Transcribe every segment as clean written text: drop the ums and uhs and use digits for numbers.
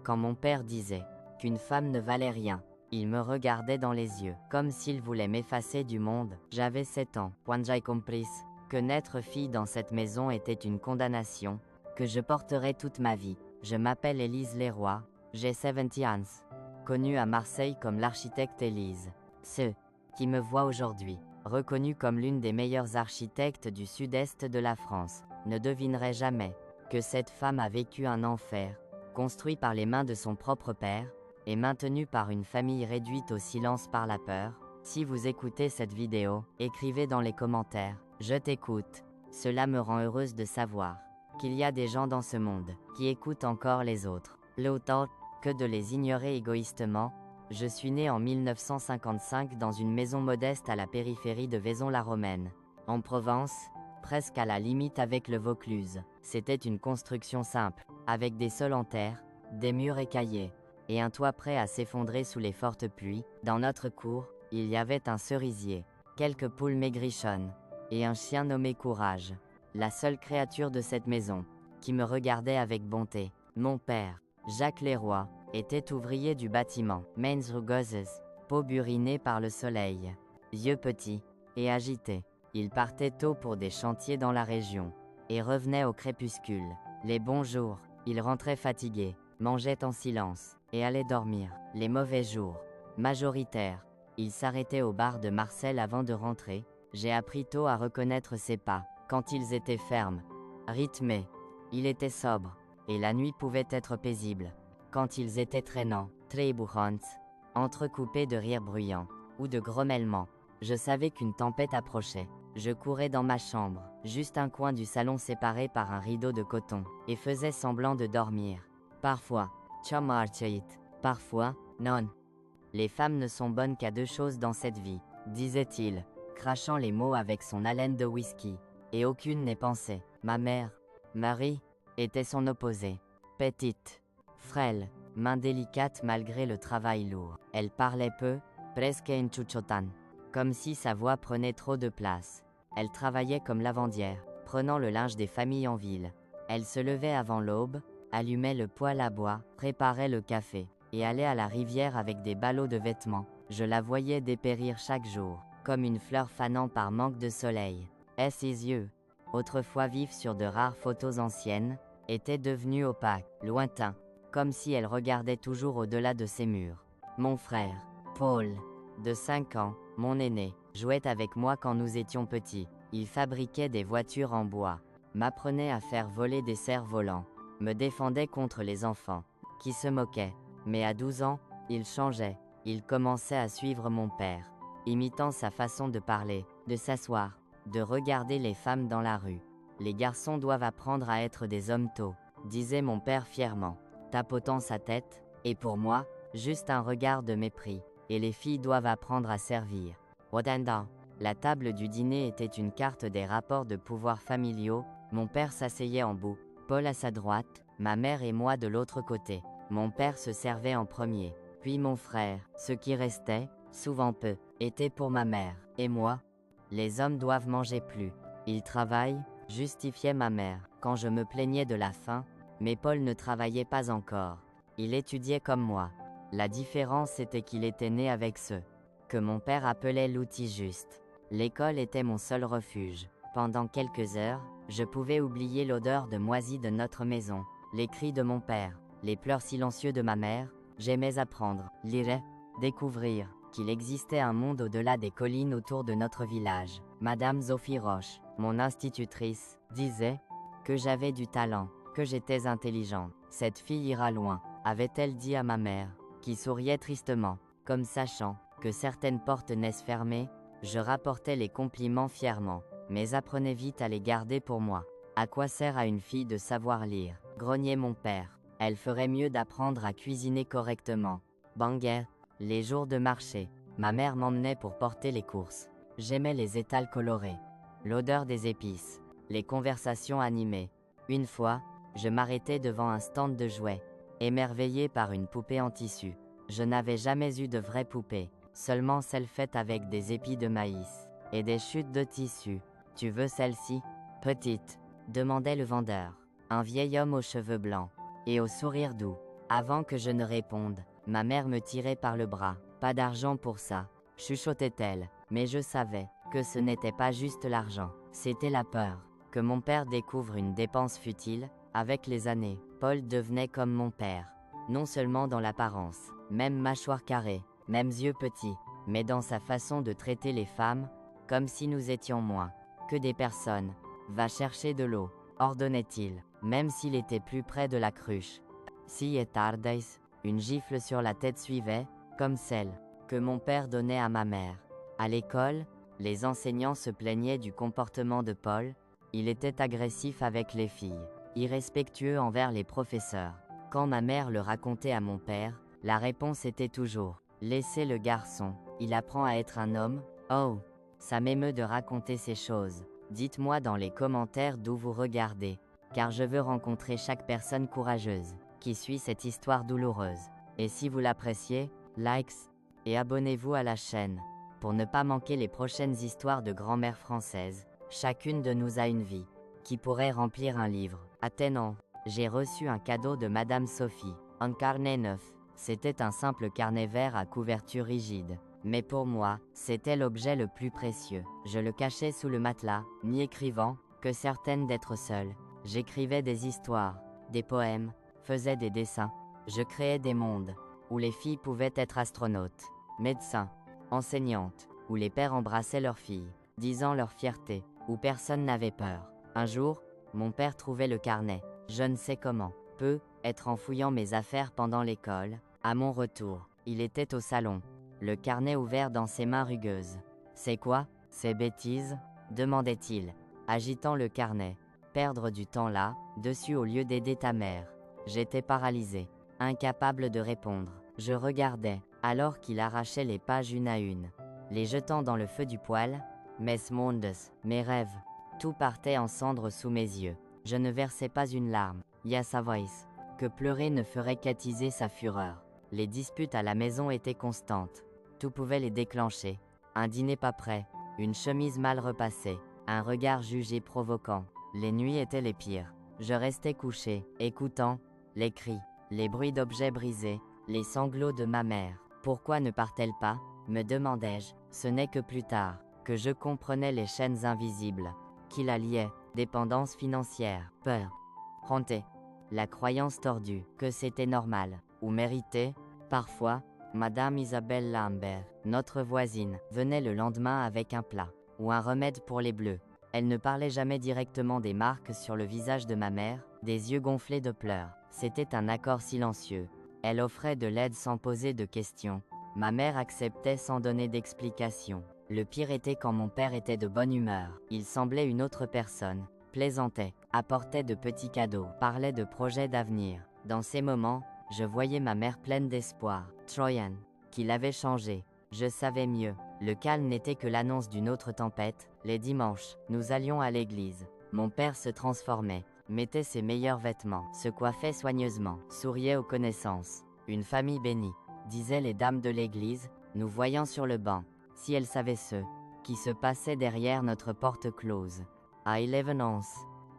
Quand mon père disait qu'une femme ne valait rien, il me regardait dans les yeux, comme s'il voulait m'effacer du monde. J'avais 7 ans, quand j'ai compris que naître fille dans cette maison était une condamnation, que je porterais toute ma vie. Je m'appelle Élise Leroy, j'ai 70 ans. Connue à Marseille comme l'architecte Élise. Ceux qui me voient aujourd'hui, reconnue comme l'une des meilleures architectes du sud-est de la France, ne devineraient jamais que cette femme a vécu un enfer, construit par les mains de son propre père, et maintenu par une famille réduite au silence par la peur. Si vous écoutez cette vidéo, écrivez dans les commentaires « Je t'écoute ». Cela me rend heureuse de savoir qu'il y a des gens dans ce monde qui écoutent encore les autres. Plutôt que de les ignorer égoïstement, je suis né en 1955 dans une maison modeste à la périphérie de Vaison-la-Romaine, en Provence, presque à la limite avec le Vaucluse. C'était une construction simple, avec des sols en terre, des murs écaillés, et un toit prêt à s'effondrer sous les fortes pluies. Dans notre cour, il y avait un cerisier, quelques poules maigrichonnes, et un chien nommé Courage, la seule créature de cette maison, qui me regardait avec bonté. Mon père, Jacques Leroy, était ouvrier du bâtiment, mains rugeuses, peau burinée par le soleil, yeux petits et agités. Il partait tôt pour des chantiers dans la région, et revenait au crépuscule. Les bons jours, il rentrait fatigué, mangeait en silence, et allait dormir. Les mauvais jours, majoritaires, il s'arrêtait au bar de Marcel avant de rentrer. J'ai appris tôt à reconnaître ses pas, quand ils étaient fermes, rythmés. Il était sobre, et la nuit pouvait être paisible, quand ils étaient traînants, trébuchants, entrecoupés de rires bruyants, ou de grommellements. Je savais qu'une tempête approchait. Je courais dans ma chambre, juste un coin du salon séparé par un rideau de coton, et faisais semblant de dormir. Parfois, parfois, non. Les femmes ne sont bonnes qu'à 2 choses dans cette vie, disait-il, crachant les mots avec son haleine de whisky. Et aucune n'est pensée. Ma mère, Marie, était son opposé. Petite, frêle, main délicate malgré le travail lourd. Elle parlait peu, presque en chuchotan, comme si sa voix prenait trop de place. Elle travaillait comme lavandière, prenant le linge des familles en ville. Elle se levait avant l'aube, allumait le poêle à bois, préparait le café, et allait à la rivière avec des ballots de vêtements. Je la voyais dépérir chaque jour, comme une fleur fanant par manque de soleil. Et ses yeux, autrefois vifs sur de rares photos anciennes, étaient devenus opaques, lointains, comme si elle regardait toujours au-delà de ses murs. Mon frère, Paul, de 5 ans, mon aîné, jouait avec moi quand nous étions petits. Il fabriquait des voitures en bois, m'apprenait à faire voler des cerfs-volants, me défendait contre les enfants, qui se moquaient. Mais à 12 ans, il changeait, il commençait à suivre mon père, imitant sa façon de parler, de s'asseoir, de regarder les femmes dans la rue. Les garçons doivent apprendre à être des hommes tôt, disait mon père fièrement, tapotant sa tête, et pour moi, juste un regard de mépris. Et les filles doivent apprendre à servir. Wadanda. La table du dîner était une carte des rapports de pouvoir familiaux. Mon père s'asseyait en bout, Paul à sa droite, ma mère et moi de l'autre côté. Mon père se servait en premier, puis mon frère. Ce qui restait, souvent peu, était pour ma mère. Et moi? Les hommes doivent manger plus. Ils travaillent, justifiait ma mère. Quand je me plaignais de la faim, mais Paul ne travaillait pas encore. Il étudiait comme moi. La différence était qu'il était né avec ce que mon père appelait l'outil juste. L'école était mon seul refuge. Pendant quelques heures, je pouvais oublier l'odeur de moisi de notre maison, les cris de mon père, les pleurs silencieux de ma mère. J'aimais apprendre, lire, découvrir qu'il existait un monde au-delà des collines autour de notre village. Madame Sophie Roche, mon institutrice, disait que j'avais du talent, que j'étais intelligent. Cette fille ira loin, avait-elle dit à ma mère, qui souriait tristement, comme sachant que certaines portes naissent fermées. Je rapportais les compliments fièrement, mais apprenais vite à les garder pour moi. À quoi sert à une fille de savoir lire? Grognait mon père. Elle ferait mieux d'apprendre à cuisiner correctement. Banger, les jours de marché. Ma mère m'emmenait pour porter les courses. J'aimais les étals colorés, l'odeur des épices, les conversations animées. Une fois, je m'arrêtais devant un stand de jouets, émerveillé par une poupée en tissu. Je n'avais jamais eu de vraie poupée, seulement celle faite avec des épis de maïs et des chutes de tissu. Tu veux celle-ci, petite? Demandait le vendeur. Un vieil homme aux cheveux blancs et au sourire doux. Avant que je ne réponde, ma mère me tirait par le bras. Pas d'argent pour ça, chuchotait-elle, mais je savais que ce n'était pas juste l'argent, c'était la peur que mon père découvre une dépense futile. Avec les années, Paul devenait comme mon père. Non seulement dans l'apparence, même mâchoire carrée, mêmes yeux petits, mais dans sa façon de traiter les femmes, comme si nous étions moins que des personnes. Va chercher de l'eau, ordonnait-il, même s'il était plus près de la cruche. Si et tardes, une gifle sur la tête suivait, comme celle que mon père donnait à ma mère. À l'école, les enseignants se plaignaient du comportement de Paul. Il était agressif avec les filles, irrespectueux envers les professeurs. Quand ma mère le racontait à mon père, la réponse était toujours « Laissez le garçon, il apprend à être un homme ». Oh, ça m'émeut de raconter ces choses. Dites-moi dans les commentaires d'où vous regardez, car je veux rencontrer chaque personne courageuse qui suit cette histoire douloureuse. Et si vous l'appréciez, likes et abonnez-vous à la chaîne pour ne pas manquer les prochaines histoires de grand-mère française. Chacune de nous a une vie qui pourrait remplir un livre. Attenant, j'ai reçu un cadeau de Madame Sophie, un carnet neuf. C'était un simple carnet vert à couverture rigide. Mais pour moi, c'était l'objet le plus précieux. Je le cachais sous le matelas, m'y écrivant que certaines d'être seule. J'écrivais des histoires, des poèmes, faisais des dessins. Je créais des mondes où les filles pouvaient être astronautes, médecins, enseignantes, où les pères embrassaient leurs filles, disant leur fierté, où personne n'avait peur. Un jour, mon père trouvait le carnet, je ne sais comment, être en fouillant mes affaires pendant l'école. À mon retour, il était au salon, le carnet ouvert dans ses mains rugueuses. C'est quoi, ces bêtises ? Demandait-il, agitant le carnet. Perdre du temps là, dessus au lieu d'aider ta mère. J'étais paralysé, incapable de répondre. Je regardais, alors qu'il arrachait les pages une à une, les jetant dans le feu du poêle. Mes mondes, mes rêves, tout partait en cendres sous mes yeux. Je ne versais pas une larme. Ya sa voice, que pleurer ne ferait qu'attiser sa fureur. Les disputes à la maison étaient constantes. Tout pouvait les déclencher. Un dîner pas prêt, une chemise mal repassée, un regard jugé provoquant. Les nuits étaient les pires. Je restais couché, écoutant les cris, les bruits d'objets brisés, les sanglots de ma mère. Pourquoi ne part-elle pas ? Me demandais-je. Ce n'est que plus tard que je comprenais les chaînes invisibles qui la liaient, dépendance financière, peur, honte, la croyance tordue que c'était normal, ou mérité. Parfois, Madame Isabelle Lambert, notre voisine, venait le lendemain avec un plat, ou un remède pour les bleus. Elle ne parlait jamais directement des marques sur le visage de ma mère, des yeux gonflés de pleurs. C'était un accord silencieux. Elle offrait de l'aide sans poser de questions. Ma mère acceptait sans donner d'explication. Le pire était quand mon père était de bonne humeur. Il semblait une autre personne, plaisantait, apportait de petits cadeaux, parlait de projets d'avenir. Dans ces moments, je voyais ma mère pleine d'espoir. Troyan, qu'il avait changé. Je savais mieux. Le calme n'était que l'annonce d'une autre tempête. Les dimanches, nous allions à l'église. Mon père se transformait, mettait ses meilleurs vêtements, se coiffait soigneusement, souriait aux connaissances. Une famille bénie, disaient les dames de l'église, nous voyant sur le banc. Si elles savaient ce qui se passait derrière notre porte close. À 11 ans,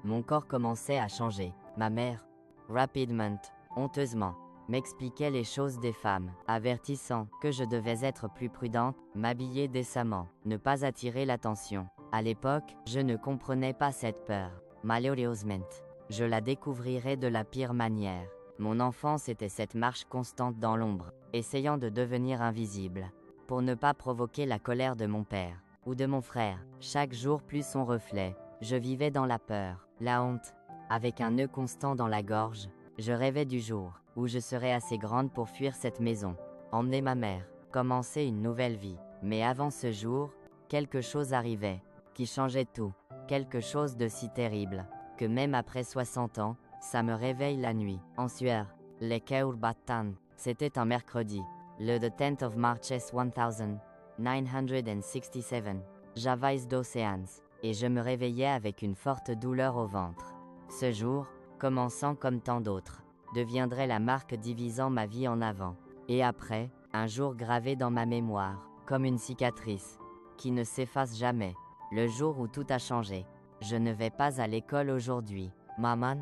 mon corps commençait à changer. Ma mère, rapidement, honteusement, m'expliquait les choses des femmes, avertissant que je devais être plus prudente, m'habiller décemment, ne pas attirer l'attention. À l'époque, je ne comprenais pas cette peur. Malheureusement, je la découvrirais de la pire manière. Mon enfance était cette marche constante dans l'ombre, essayant de devenir invisible, pour ne pas provoquer la colère de mon père, ou de mon frère. Chaque jour plus son reflet, je vivais dans la peur, la honte, avec un nœud constant dans la gorge. Je rêvais du jour où je serais assez grande pour fuir cette maison, emmener ma mère, commencer une nouvelle vie. Mais avant ce jour, quelque chose arrivait, qui changeait tout, quelque chose de si terrible, que même après 60 ans, ça me réveille la nuit, en sueur. Les cœurs battant. C'était un mercredi, le 10th of March 1967. J'avais 12 ans, et je me réveillais avec une forte douleur au ventre. Ce jour, commençant comme tant d'autres, deviendrait la marque divisant ma vie en avant et après, un jour gravé dans ma mémoire, comme une cicatrice, qui ne s'efface jamais, le jour où tout a changé. Je ne vais pas à l'école aujourd'hui. Maman,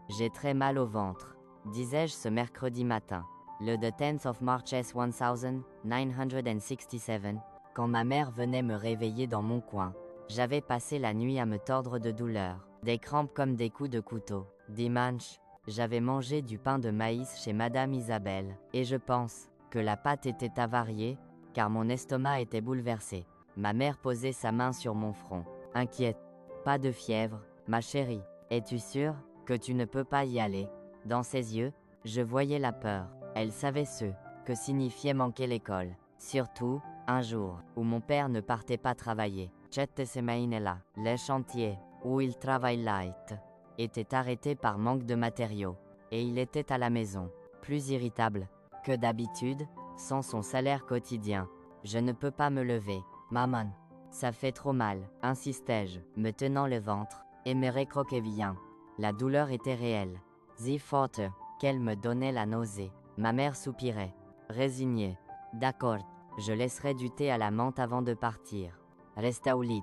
j'ai très mal au ventre. disais-je ce mercredi matin. Le the 10th of March 1967, quand ma mère venait me réveiller dans mon coin. J'avais passé la nuit à me tordre de douleur, des crampes comme des coups de couteau. Dimanche, j'avais mangé du pain de maïs chez Madame Isabelle, et je pense que la pâte était avariée, car mon estomac était bouleversé. Ma mère posait sa main sur mon front, inquiète. Pas de fièvre, ma chérie. Es-tu sûre que tu ne peux pas y aller? Dans ses yeux, je voyais la peur. Elle savait ce que signifiait manquer l'école. Surtout, un jour où mon père ne partait pas travailler. Cette semaine-là, les chantiers où il travaillait étaient arrêtés par manque de matériaux. Et il était à la maison, plus irritable que d'habitude, sans son salaire quotidien. Je ne peux pas me lever, maman. Ça fait trop mal, insistai-je, me tenant le ventre, et me recroquevillant. La douleur était réelle. Si forte qu'elle me donnait la nausée. Ma mère soupirait, résignée. D'accord, je laisserai du thé à la menthe avant de partir. Resta au lit,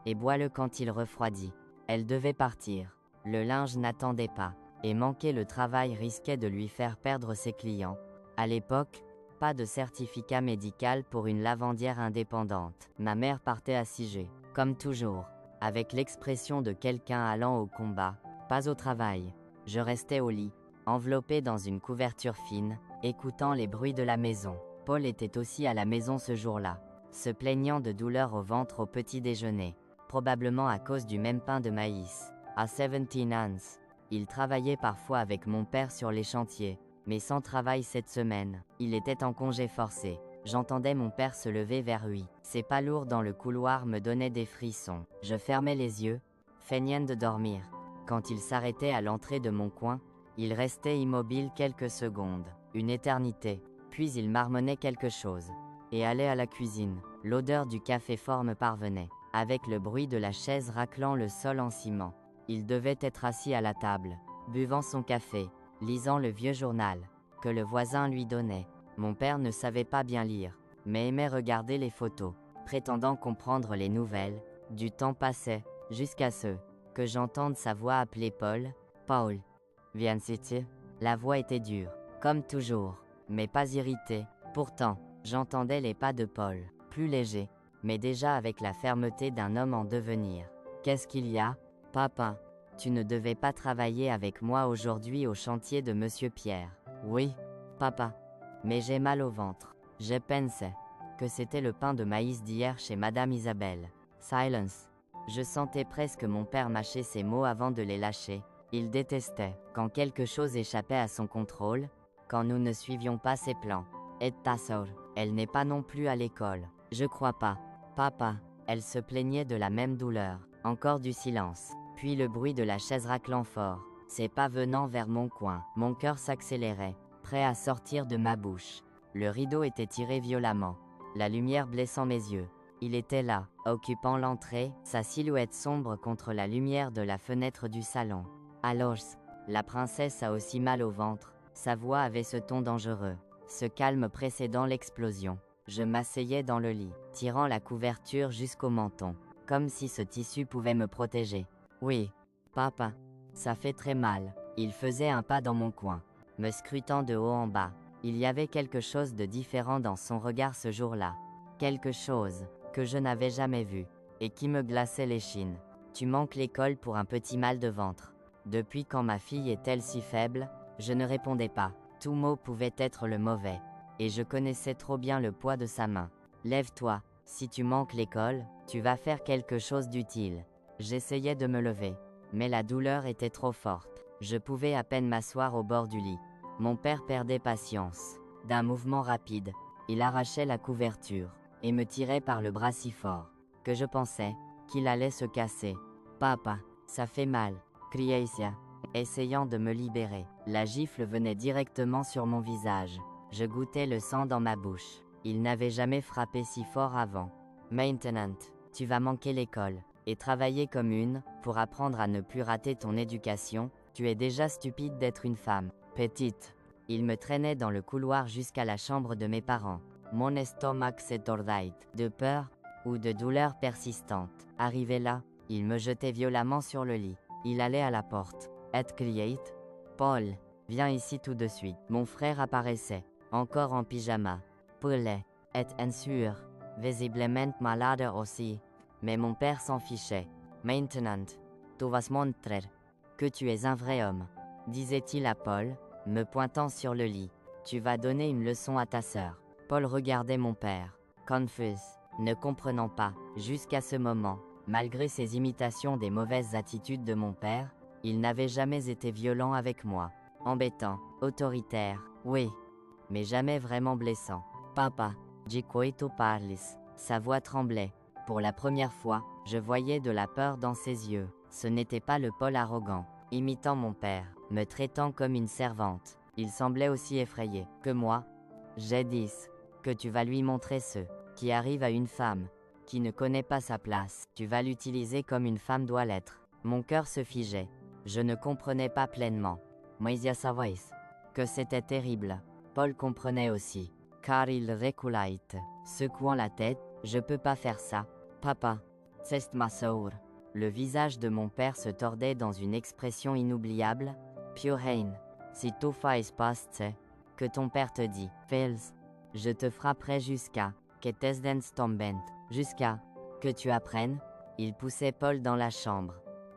et bois-le quand il refroidit. Elle devait partir. Le linge n'attendait pas, et manquer le travail risquait de lui faire perdre ses clients. À l'époque, pas de certificat médical pour une lavandière indépendante. Ma mère partait assiégée, comme toujours, avec l'expression de quelqu'un allant au combat, pas au travail. Je restais au lit, enveloppé dans une couverture fine, écoutant les bruits de la maison. Paul était aussi à la maison ce jour-là, se plaignant de douleurs au ventre au petit déjeuner, probablement à cause du même pain de maïs. À 17 ans, il travaillait parfois avec mon père sur les chantiers, mais sans travail cette semaine. Il était en congé forcé. J'entendais mon père se lever vers 8. Ses pas lourds dans le couloir me donnaient des frissons. Je fermais les yeux, feignant de dormir. Quand il s'arrêtait à l'entrée de mon coin, il restait immobile quelques secondes, une éternité. Puis il marmonnait quelque chose, et allait à la cuisine. L'odeur du café fort me parvenait, avec le bruit de la chaise raclant le sol en ciment. Il devait être assis à la table, buvant son café, lisant le vieux journal que le voisin lui donnait. Mon père ne savait pas bien lire, mais aimait regarder les photos, prétendant comprendre les nouvelles. Du temps passait, jusqu'à ce que j'entende sa voix appeler Paul. Paul, viens-tu? La voix était dure, comme toujours, mais pas irritée. Pourtant, j'entendais les pas de Paul, plus légers, mais déjà avec la fermeté d'un homme en devenir. Qu'est-ce qu'il y a, papa? Tu ne devais pas travailler avec moi aujourd'hui au chantier de Monsieur Pierre. Oui, papa. Mais j'ai mal au ventre. Je pensais que c'était le pain de maïs d'hier chez Madame Isabelle. Silence. Je sentais presque mon père mâcher ses mots avant de les lâcher. Il détestait quand quelque chose échappait à son contrôle, quand nous ne suivions pas ses plans. Et ta sœur, elle n'est pas non plus à l'école. Je crois pas. Papa. Elle se plaignait de la même douleur. Encore du silence. Puis le bruit de la chaise raclant fort, ses pas venant vers mon coin. Mon cœur s'accélérait, prêt à sortir de ma bouche. Le rideau était tiré violemment, la lumière blessant mes yeux. Il était là, occupant l'entrée, sa silhouette sombre contre la lumière de la fenêtre du salon. Alors, la princesse a aussi mal au ventre, sa voix avait ce ton dangereux, ce calme précédant l'explosion. Je m'asseyais dans le lit, tirant la couverture jusqu'au menton, comme si ce tissu pouvait me protéger. Oui, papa, ça fait très mal. Il faisait un pas dans mon coin, me scrutant de haut en bas. Il y avait quelque chose de différent dans son regard ce jour-là. Quelque chose que je n'avais jamais vu, et qui me glaçait l'échine. Tu manques l'école pour un petit mal de ventre. Depuis quand ma fille est-elle si faible? Je ne répondais pas. Tout mot pouvait être le mauvais, et je connaissais trop bien le poids de sa main. Lève-toi, si tu manques l'école, tu vas faire quelque chose d'utile. J'essayais de me lever, mais la douleur était trop forte. Je pouvais à peine m'asseoir au bord du lit. Mon père perdait patience. D'un mouvement rapide, il arrachait la couverture, et me tirait par le bras si fort, que je pensais qu'il allait se casser. Papa, ça fait mal, criait Isia, essayant de me libérer. La gifle venait directement sur mon visage. Je goûtais le sang dans ma bouche. Il n'avait jamais frappé si fort avant. Maintenant, tu vas manquer l'école, et travailler comme une, pour apprendre à ne plus rater ton éducation. Tu es déjà stupide d'être une femme. Petite. Il me traînait dans le couloir jusqu'à la chambre de mes parents. Mon estomac s'étordait, de peur, ou de douleur persistante. Arrivé là, il me jetait violemment sur le lit. Il allait à la porte. Et criait, Paul, Viens ici tout de suite. Mon frère apparaissait, encore en pyjama. Paul est en sueur, visiblement malade aussi. Mais mon père s'en fichait. Maintenant, tu vas montrer que tu es un vrai homme, disait-il à Paul, me pointant sur le lit. Tu vas donner une leçon à ta sœur. Paul regardait mon père, confus, ne comprenant pas, jusqu'à ce moment, malgré ses imitations des mauvaises attitudes de mon père, il n'avait jamais été violent avec moi. Embêtant, autoritaire, oui, mais jamais vraiment blessant. Papa, di quoi tu parles? Sa voix tremblait. Pour la première fois, je voyais de la peur dans ses yeux. Ce n'était pas le Paul arrogant, imitant mon père, me traitant comme une servante. Il semblait aussi effrayé que moi. J'ai dit que tu vas lui montrer ce qui arrive à une femme qui ne connaît pas sa place. Tu vas l'utiliser comme une femme doit l'être. Mon cœur se figeait. Je ne comprenais pas pleinement. Mais il savait que c'était terrible. Paul comprenait aussi, car il reculait, secouant la tête. Je peux pas faire ça, papa. C'est ma sœur. Le visage de mon père se tordait dans une expression inoubliable. Pure haine. Si tu fais pas ce que ton père te dit, fais-le. Je te frapperai jusqu'à que tes dents tombent. Jusqu'à que tu apprennes. Il poussait Paul dans la chambre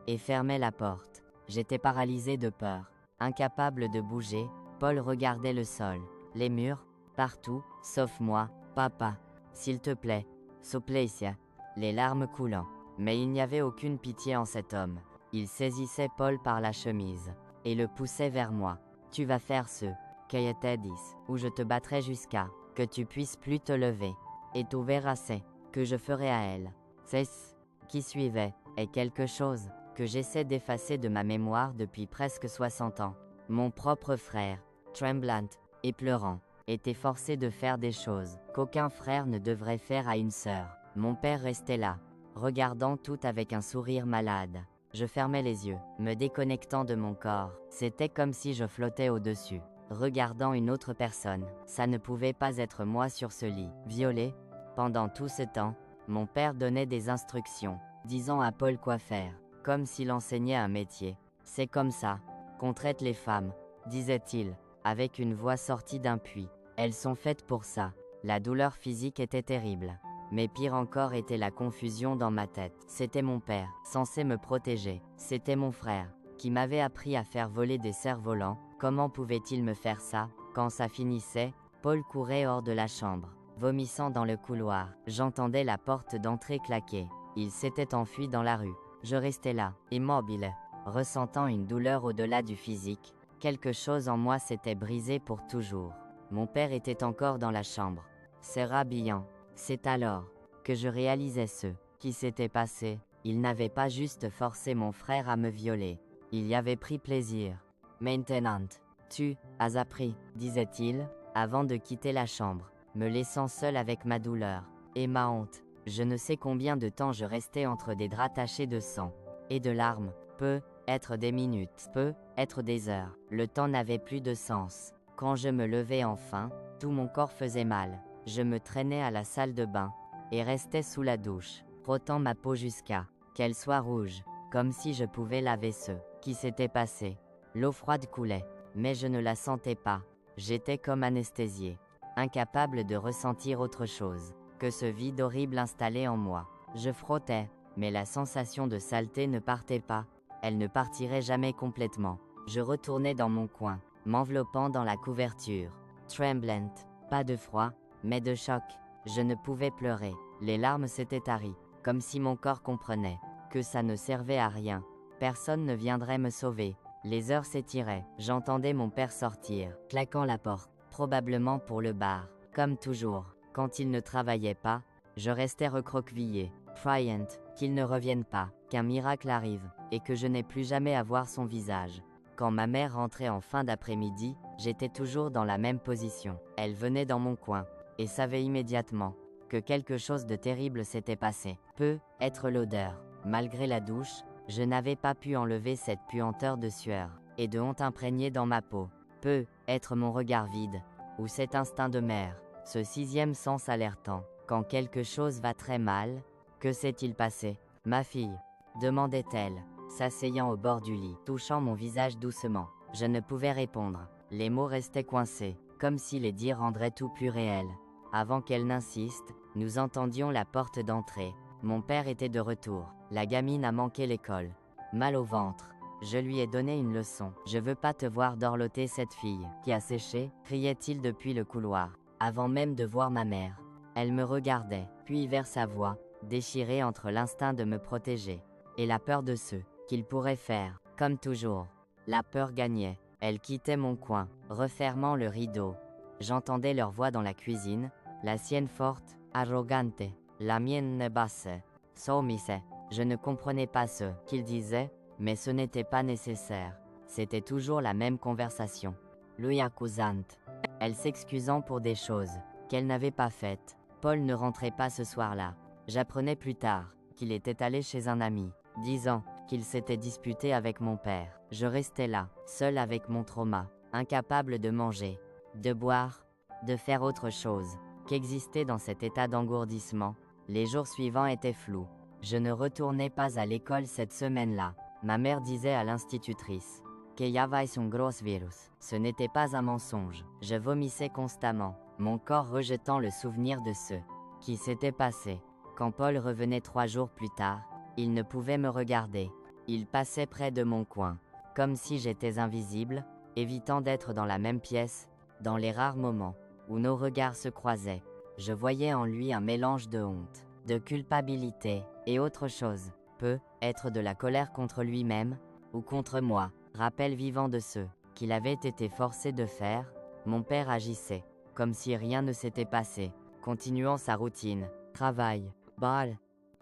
et fermait la porte. J'étais paralysé de peur, incapable de bouger. Paul regardait le sol, les murs, partout, sauf moi. Papa, s'il te plaît, Soplacia, les larmes coulant. Mais il n'y avait aucune pitié en cet homme. Il saisissait Paul par la chemise et le poussait vers moi. Tu vas faire ce qu'elle dit, ou je te battrai jusqu'à que tu puisses plus te lever. Et tu verras c'est que je ferai à elle. C'est ce qui suivait, est quelque chose que j'essaie d'effacer de ma mémoire depuis presque 60 ans. Mon propre frère, tremblant et pleurant, était forcé de faire des choses qu'aucun frère ne devrait faire à une sœur. Mon père restait là, regardant tout avec un sourire malade. Je fermais les yeux, me déconnectant de mon corps. C'était comme si je flottais au-dessus, regardant une autre personne. Ça ne pouvait pas être moi sur ce lit. Violé. Pendant tout ce temps, mon père donnait des instructions, disant à Paul quoi faire, comme s'il enseignait un métier. C'est comme ça qu'on traite les femmes, disait-il, avec une voix sortie d'un puits. Elles sont faites pour ça. La douleur physique était terrible. Mais pire encore était la confusion dans ma tête. C'était mon père, censé me protéger. C'était mon frère, qui m'avait appris à faire voler des cerfs-volants. Comment pouvait-il me faire ça? Quand ça finissait, Paul courait hors de la chambre, vomissant dans le couloir. J'entendais la porte d'entrée claquer. Il s'était enfui dans la rue. Je restais là, immobile, ressentant une douleur au-delà du physique. Quelque chose en moi s'était brisé pour toujours. Mon père était encore dans la chambre, se rhabillant. C'est alors que je réalisais ce qui s'était passé. Il n'avait pas juste forcé mon frère à me violer. Il y avait pris plaisir. Maintenant, tu as appris, disait-il, avant de quitter la chambre, me laissant seul avec ma douleur et ma honte. Je ne sais combien de temps je restais entre des draps tachés de sang et de larmes. Peut être des minutes, peut être des heures. Le temps n'avait plus de sens. Quand je me levais enfin, tout mon corps faisait mal. Je me traînais à la salle de bain et restais sous la douche, frottant ma peau jusqu'à qu'elle soit rouge, comme si je pouvais laver ce qui s'était passé. L'eau froide coulait, mais je ne la sentais pas. J'étais comme anesthésié, incapable de ressentir autre chose que ce vide horrible installé en moi. Je frottais, mais la sensation de saleté ne partait pas. Elle ne partirait jamais complètement. Je retournais dans mon coin, m'enveloppant dans la couverture, tremblant, pas de froid, mais de choc. Je ne pouvais pleurer. Les larmes s'étaient taries, comme si mon corps comprenait que ça ne servait à rien. Personne ne viendrait me sauver. Les heures s'étiraient. J'entendais mon père sortir, claquant la porte, probablement pour le bar. Comme toujours, quand il ne travaillait pas, je restais recroquevillé, priant qu'il ne revienne pas, qu'un miracle arrive, et que je n'ai plus jamais à voir son visage. Quand ma mère rentrait en fin d'après-midi, j'étais toujours dans la même position. Elle venait dans mon coin et savait immédiatement que quelque chose de terrible s'était passé. Peut être l'odeur. Malgré la douche, je n'avais pas pu enlever cette puanteur de sueur et de honte imprégnée dans ma peau. Peut être mon regard vide, ou cet instinct de mère, ce sixième sens alertant. Quand quelque chose va très mal, que s'est-il passé, ma fille? Demandait-elle, s'asseyant au bord du lit, touchant mon visage doucement. Je ne pouvais répondre. Les mots restaient coincés, comme si les dires rendraient tout plus réel. Avant qu'elle n'insiste, nous entendions la porte d'entrée. Mon père était de retour. La gamine a manqué l'école. Mal au ventre. Je lui ai donné une leçon. Je veux pas te voir dorloter cette fille, qui a séché, criait-il depuis le couloir, avant même de voir ma mère. Elle me regardait, puis vers sa voix, déchirée entre l'instinct de me protéger, et la peur de ce qu'il pourrait faire, comme toujours. La peur gagnait. Elle quittait mon coin, refermant le rideau. J'entendais leur voix dans la cuisine, la sienne forte, arrogante, la mienne basse, soumise. Je ne comprenais pas ce qu'ils disaient, mais ce n'était pas nécessaire. C'était toujours la même conversation. Lui accusante. Elle s'excusant pour des choses qu'elle n'avait pas faites. Paul ne rentrait pas ce soir-là. J'apprenais plus tard qu'il était allé chez un ami, disant qu'il s'était disputé avec mon père. Je restais là, seul avec mon trauma, incapable de manger, de boire, de faire autre chose qu'exister dans cet état d'engourdissement. Les jours suivants étaient flous. Je ne retournais pas à l'école cette semaine-là. Ma mère disait à l'institutrice que j'avais un gros virus. Ce n'était pas un mensonge. Je vomissais constamment, mon corps rejetant le souvenir de ce qui s'était passé. Quand Paul revenait 3 jours plus tard, il ne pouvait me regarder. Il passait près de mon coin, comme si j'étais invisible, évitant d'être dans la même pièce. Dans les rares moments où nos regards se croisaient, je voyais en lui un mélange de honte, de culpabilité, et autre chose. Peut-être de la colère contre lui-même, ou contre moi. Rappel vivant de ce qu'il avait été forcé de faire. Mon père agissait, comme si rien ne s'était passé, continuant sa routine. Travail, bal,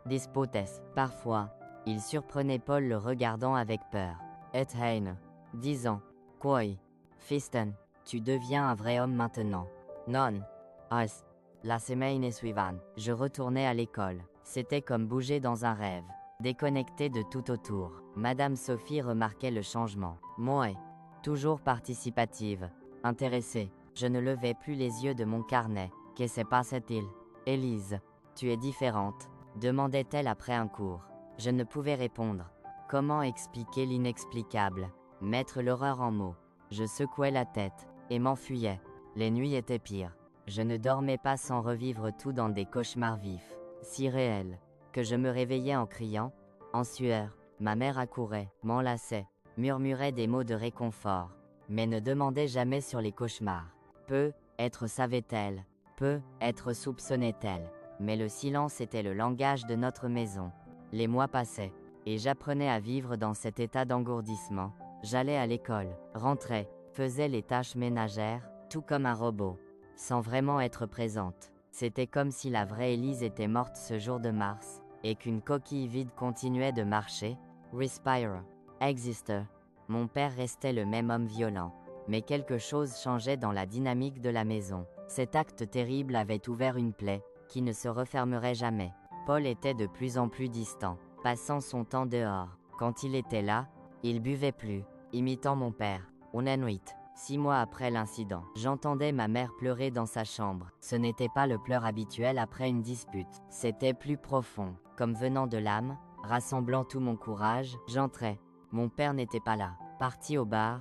disputes. Parfois, il surprenait Paul le regardant avec peur. Et haine, disant, Quoi, Fiston, tu deviens un vrai homme maintenant. Non. As. La semaine suivante, je retournais à l'école. C'était comme bouger dans un rêve. Déconnecté de tout autour. Madame Sophie remarquait le changement. Moi, toujours participative, intéressée, je ne levais plus les yeux de mon carnet. Que se passe-t-il? Élise, tu es différente, demandait-elle après un cours. Je ne pouvais répondre. Comment expliquer l'inexplicable? Mettre l'horreur en mots. Je secouais la tête et m'enfuyais. Les nuits étaient pires. Je ne dormais pas sans revivre tout dans des cauchemars vifs, si réels, que je me réveillais en criant, en sueur. Ma mère accourait, m'enlaçait, murmurait des mots de réconfort, mais ne demandait jamais sur les cauchemars. Peut-être savait-elle, peut-être soupçonnait-elle, mais le silence était le langage de notre maison. Les mois passaient, et j'apprenais à vivre dans cet état d'engourdissement. J'allais à l'école, rentrais, faisais les tâches ménagères, tout comme un robot, sans vraiment être présente. C'était comme si la vraie Élise était morte ce jour de mars, et qu'une coquille vide continuait de marcher. Respire. Exister. Mon père restait le même homme violent, mais quelque chose changeait dans la dynamique de la maison. Cet acte terrible avait ouvert une plaie, qui ne se refermerait jamais. Paul était de plus en plus distant, passant son temps dehors. Quand il était là, il buvait plus, imitant mon père. Une nuit, 6 mois après l'incident, j'entendais ma mère pleurer dans sa chambre. Ce n'était pas le pleur habituel après une dispute. C'était plus profond, comme venant de l'âme, rassemblant tout mon courage. J'entrais. Mon père n'était pas là, parti au bar,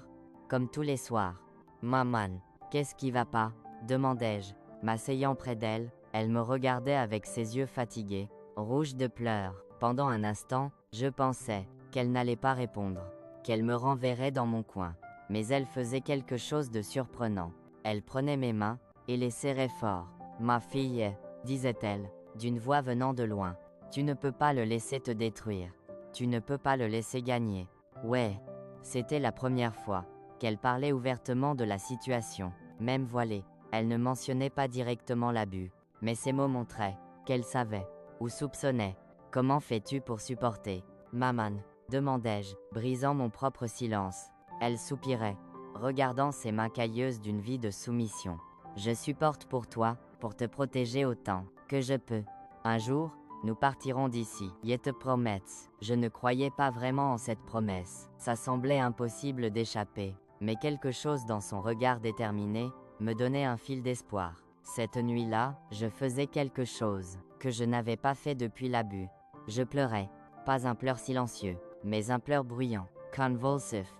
comme tous les soirs. Maman, qu'est-ce qui va pas? Demandai-je, m'asseyant près d'elle. Elle me regardait avec ses yeux fatigués, rouges de pleurs. Pendant un instant, je pensais qu'elle n'allait pas répondre, qu'elle me renverrait dans mon coin. Mais elle faisait quelque chose de surprenant. Elle prenait mes mains et les serrait fort. Ma fille, disait-elle, d'une voix venant de loin. Tu ne peux pas le laisser te détruire. Tu ne peux pas le laisser gagner. Ouais. C'était la première fois qu'elle parlait ouvertement de la situation, même voilée. Elle ne mentionnait pas directement l'abus, mais ses mots montraient qu'elle savait, ou soupçonnait. Comment fais-tu pour supporter? Maman, demandai-je, brisant mon propre silence. Elle soupirait, regardant ses mains cailleuses d'une vie de soumission. Je supporte pour toi, pour te protéger autant que je peux. Un jour, nous partirons d'ici. Je te promets. Je ne croyais pas vraiment en cette promesse. Ça semblait impossible d'échapper, mais quelque chose dans son regard déterminé me donnait un fil d'espoir. Cette nuit-là, je faisais quelque chose que je n'avais pas fait depuis l'abus. Je pleurais, pas un pleur silencieux, mais un pleur bruyant, convulsif.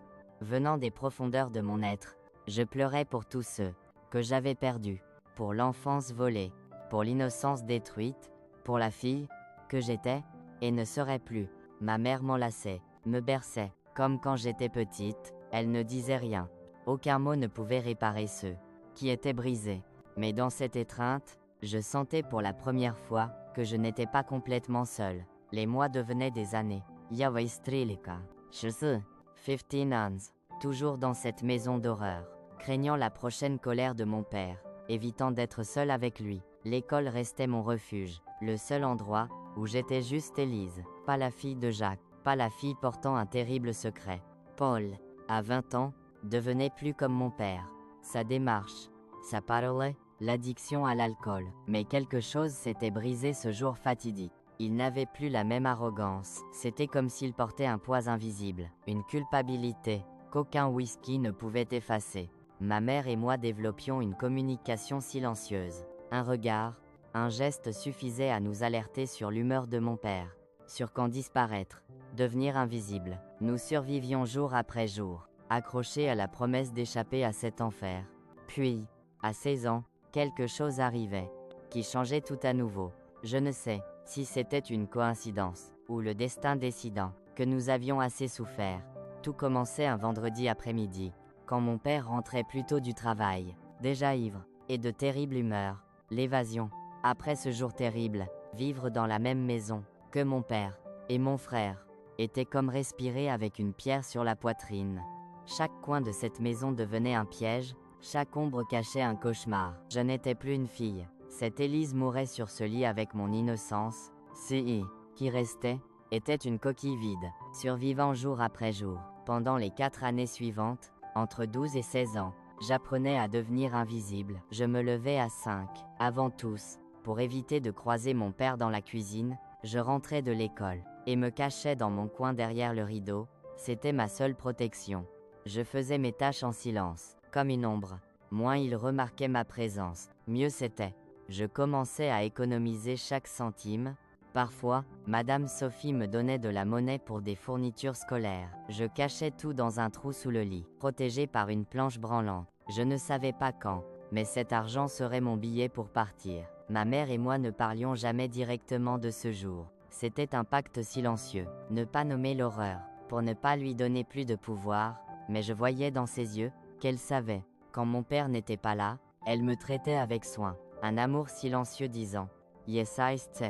Venant des profondeurs de mon être, je pleurais pour tous ceux que j'avais perdus, pour l'enfance volée, pour l'innocence détruite, pour la fille que j'étais et ne serais plus. Ma mère m'enlaçait, me berçait, comme quand j'étais petite, elle ne disait rien. Aucun mot ne pouvait réparer ceux qui étaient brisés. Mais dans cette étreinte, je sentais pour la première fois que je n'étais pas complètement seul. Les mois devenaient des années. Yava Istrilika. 15 ans. Toujours dans cette maison d'horreur. Craignant la prochaine colère de mon père. Évitant d'être seul avec lui. L'école restait mon refuge. Le seul endroit où j'étais juste Élise. Pas la fille de Jacques. Pas la fille portant un terrible secret. Paul, à 20 ans, devenait plus comme mon père. Sa démarche, sa parole, l'addiction à l'alcool. Mais quelque chose s'était brisé ce jour fatidique. Il n'avait plus la même arrogance. C'était comme s'il portait un poids invisible. Une culpabilité qu'aucun whisky ne pouvait effacer. Ma mère et moi développions une communication silencieuse. Un regard, un geste suffisaient à nous alerter sur l'humeur de mon père. Sur quand disparaître, devenir invisible. Nous survivions jour après jour, accrochés à la promesse d'échapper à cet enfer. Puis, à 16 ans, quelque chose arrivait, qui changeait tout à nouveau. Je ne sais si c'était une coïncidence, ou le destin décidant, que nous avions assez souffert. Tout commençait un vendredi après-midi, quand mon père rentrait plus tôt du travail, déjà ivre, et de terrible humeur. L'évasion. Après ce jour terrible, vivre dans la même maison que mon père et mon frère était comme respirer avec une pierre sur la poitrine. Chaque coin de cette maison devenait un piège, chaque ombre cachait un cauchemar. Je n'étais plus une fille. Cette Élise mourait sur ce lit avec mon innocence. Ce qui restait était une coquille vide, survivant jour après jour. Pendant les 4 années suivantes, entre 12 et 16 ans, j'apprenais à devenir invisible. Je me levais à 5, avant tous. Pour éviter de croiser mon père dans la cuisine, je rentrais de l'école et me cachais dans mon coin derrière le rideau. C'était ma seule protection. Je faisais mes tâches en silence, comme une ombre. Moins il remarquait ma présence, mieux c'était. Je commençais à économiser chaque centime. Parfois, Madame Sophie me donnait de la monnaie pour des fournitures scolaires. Je cachais tout dans un trou sous le lit, protégé par une planche branlante. Je ne savais pas quand, mais cet argent serait mon billet pour partir. Ma mère et moi ne parlions jamais directement de ce jour. C'était un pacte silencieux, ne pas nommer l'horreur, pour ne pas lui donner plus de pouvoir, mais je voyais dans ses yeux qu'elle savait. Quand mon père n'était pas là, elle me traitait avec soin. Un amour silencieux disant « Yesaiste,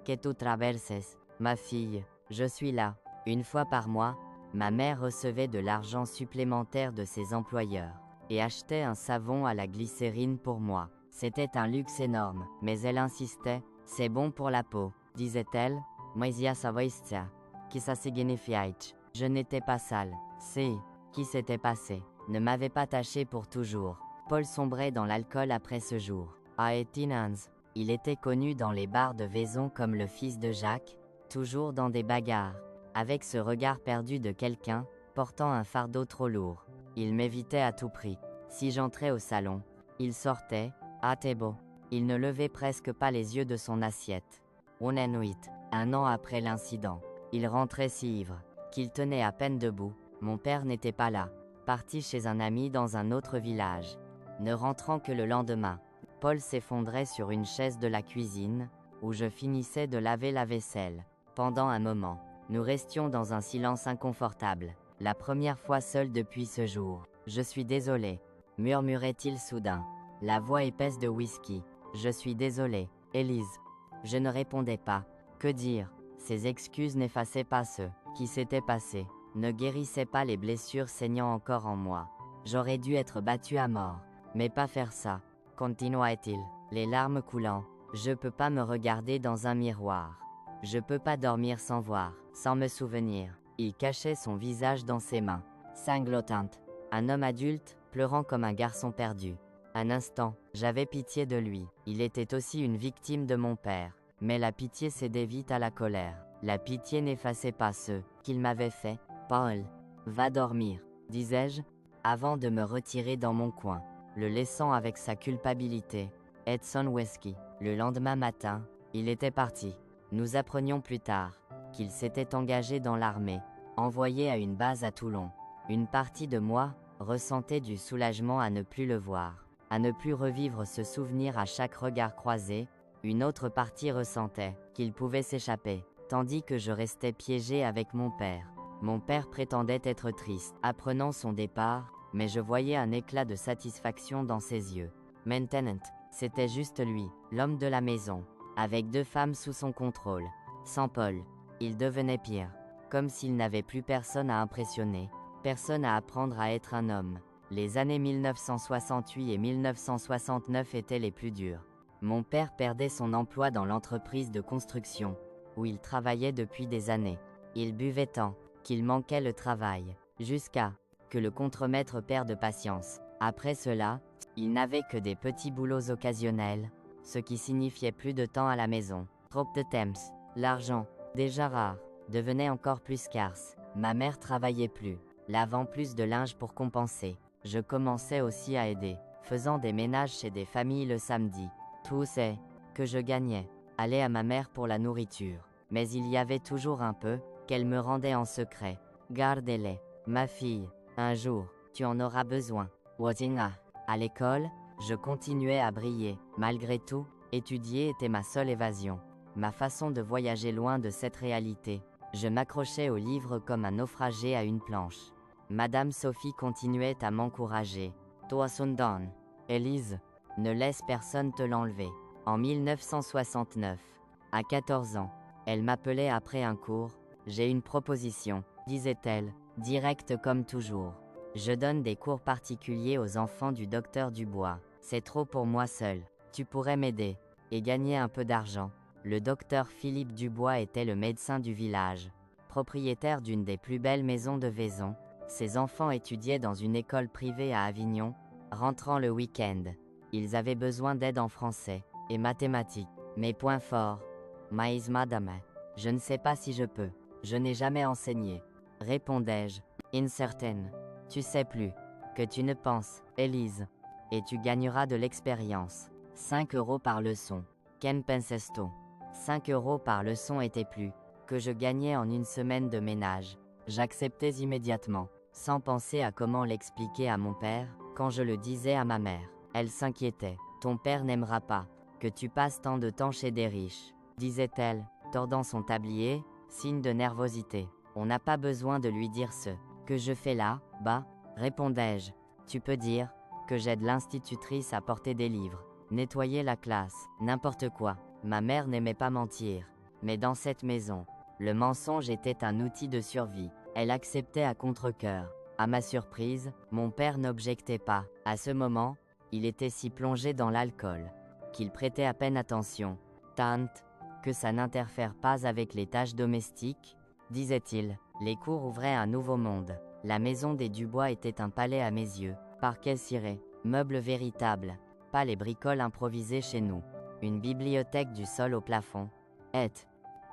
que tu traverses, ma fille, je suis là ». Une fois par mois, ma mère recevait de l'argent supplémentaire de ses employeurs et achetait un savon à la glycérine pour moi. C'était un luxe énorme, mais elle insistait « C'est bon pour la peau », disait-elle. « Moisia savoistia, qui ça signifiait. » Je n'étais pas sale. C'est qui s'était passé ne m'avait pas taché pour toujours. Paul sombrait dans l'alcool après ce jour. À 18 ans, il était connu dans les bars de Vaison comme le fils de Jacques, toujours dans des bagarres, avec ce regard perdu de quelqu'un portant un fardeau trop lourd. Il m'évitait à tout prix. Si j'entrais au salon, il sortait, ah t'es beau. Il ne levait presque pas les yeux de son assiette. Une nuit, un an après l'incident, il rentrait si ivre qu'il tenait à peine debout. Mon père n'était pas là, parti chez un ami dans un autre village. Ne rentrant que le lendemain, Paul s'effondrait sur une chaise de la cuisine, où je finissais de laver la vaisselle. Pendant un moment, nous restions dans un silence inconfortable. La première fois seul depuis ce jour. « Je suis désolé », murmurait-il soudain, la voix épaisse de whisky. « Je suis désolé, Élise. » Je ne répondais pas. Que dire? Ces excuses n'effaçaient pas ce qui s'était passé, ne guérissaient pas les blessures saignant encore en moi. J'aurais dû être battu à mort, mais pas faire ça, continua-t-il, les larmes coulant. Je peux pas me regarder dans un miroir. Je peux pas dormir sans voir, sans me souvenir. Il cachait son visage dans ses mains, sanglotantes. Un homme adulte, pleurant comme un garçon perdu. Un instant, j'avais pitié de lui. Il était aussi une victime de mon père. Mais la pitié cédait vite à la colère. La pitié n'effaçait pas ce qu'il m'avait fait. Paul, va dormir, disais-je, avant de me retirer dans mon coin, le laissant avec sa culpabilité. Edson Wesky. Le lendemain matin, il était parti. Nous apprenions plus tard qu'il s'était engagé dans l'armée, envoyé à une base à Toulon. Une partie de moi ressentait du soulagement à ne plus le voir, à ne plus revivre ce souvenir à chaque regard croisé. Une autre partie ressentait qu'il pouvait s'échapper, tandis que je restais piégé avec mon père. Mon père prétendait être triste, apprenant son départ, mais je voyais un éclat de satisfaction dans ses yeux. Maintenant, c'était juste lui, l'homme de la maison, avec 2 femmes sous son contrôle. Sans Paul, il devenait pire, comme s'il n'avait plus personne à impressionner, personne à apprendre à être un homme. Les années 1968 et 1969 étaient les plus dures. Mon père perdait son emploi dans l'entreprise de construction, où il travaillait depuis des années. Il buvait tant qu'il manquait le travail, jusqu'à que le contremaître perde patience. Après cela, il n'avait que des petits boulots occasionnels, ce qui signifiait plus de temps à la maison. Trop de temps, l'argent, déjà rare, devenait encore plus scarce. Ma mère travaillait plus, lavant plus de linge pour compenser. Je commençais aussi à aider, faisant des ménages chez des familles le samedi. Tout c'est que je gagnais allait à ma mère pour la nourriture, mais il y avait toujours un peu qu'elle me rendait en secret. Gardez-les, ma fille, un jour, tu en auras besoin. Wazinga. À l'école, je continuais à briller. Malgré tout, étudier était ma seule évasion. Ma façon de voyager loin de cette réalité. Je m'accrochais aux livres comme un naufragé à une planche. Madame Sophie continuait à m'encourager. Toi Sundan, Élise, ne laisse personne te l'enlever. En 1969, à 14 ans, elle m'appelait après un cours. J'ai une proposition, disait-elle, directe comme toujours. Je donne des cours particuliers aux enfants du docteur Dubois. C'est trop pour moi seul. Tu pourrais m'aider et gagner un peu d'argent. Le docteur Philippe Dubois était le médecin du village, propriétaire d'une des plus belles maisons de Vaison. Ses enfants étudiaient dans une école privée à Avignon, rentrant le week-end. Ils avaient besoin d'aide en français et mathématiques. Mes points forts. Mais madame, je ne sais pas si je peux. Je n'ai jamais enseigné. Répondais-je, incertaine. Tu sais plus que tu ne penses, Élise. Et tu gagneras de l'expérience. 5 € par leçon. Qu'en penses-tu? 5 € par leçon était plus que je gagnais en une semaine de ménage. J'acceptais immédiatement, sans penser à comment l'expliquer à mon père. Quand je le disais à ma mère, elle s'inquiétait. Ton père n'aimera pas que tu passes tant de temps chez des riches, disait-elle, tordant son tablier, signe de nervosité. On n'a pas besoin de lui dire ce que je fais là, bas, répondais-je. Tu peux dire que j'aide l'institutrice à porter des livres, nettoyer la classe, n'importe quoi. Ma mère n'aimait pas mentir, mais dans cette maison, le mensonge était un outil de survie. Elle acceptait à contre-cœur. À ma surprise, mon père n'objectait pas. À ce moment, il était si plongé dans l'alcool qu'il prêtait à peine attention. Tante, que ça n'interfère pas avec les tâches domestiques, disait-il. Les cours ouvraient un nouveau monde. La maison des Dubois était un palais à mes yeux. Parquet ciré, meubles véritables, pas les bricoles improvisées chez nous. Une bibliothèque du sol au plafond.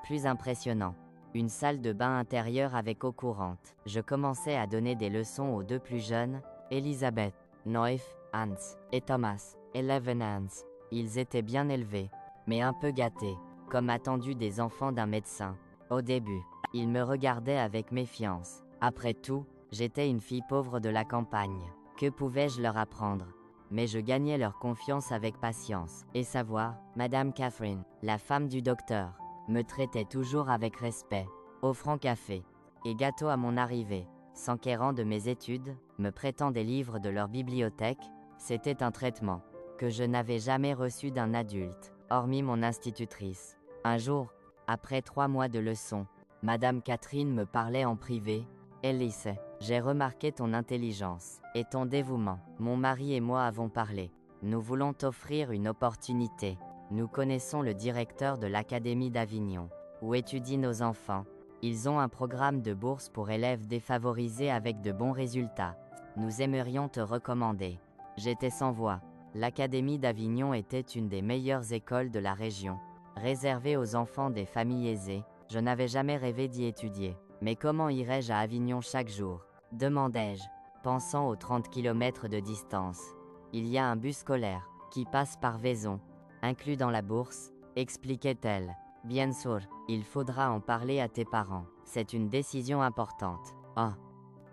Plus impressionnant. Une salle de bain intérieure avec eau courante. Je commençais à donner des leçons aux 2 plus jeunes, Elisabeth, 9, Hans, et Thomas, 11 ans. Ils étaient bien élevés, mais un peu gâtés, comme attendu des enfants d'un médecin. Au début, ils me regardaient avec méfiance. Après tout, j'étais une fille pauvre de la campagne. Que pouvais-je leur apprendre? Mais je gagnais leur confiance avec patience. Et savoir, Madame Catherine, la femme du docteur, me traitait toujours avec respect, offrant café et gâteau à mon arrivée, s'enquérant de mes études, me prêtant des livres de leur bibliothèque. C'était un traitement que je n'avais jamais reçu d'un adulte, hormis mon institutrice. Un jour, après 3 mois de leçons, Madame Catherine me parlait en privé. Elise, j'ai remarqué ton intelligence et ton dévouement. Mon mari et moi avons parlé. Nous voulons t'offrir une opportunité. Nous connaissons le directeur de l'Académie d'Avignon, où étudient nos enfants. Ils ont un programme de bourse pour élèves défavorisés avec de bons résultats. Nous aimerions te recommander. J'étais sans voix. L'Académie d'Avignon était une des meilleures écoles de la région, réservée aux enfants des familles aisées. Je n'avais jamais rêvé d'y étudier. Mais comment irais-je à Avignon chaque jour? Demandai-je, pensant aux 30 km de distance. Il y a un bus scolaire qui passe par Vaison, inclus dans la bourse, expliquait-elle. Bien sûr, il faudra en parler à tes parents. C'est une décision importante. Oh,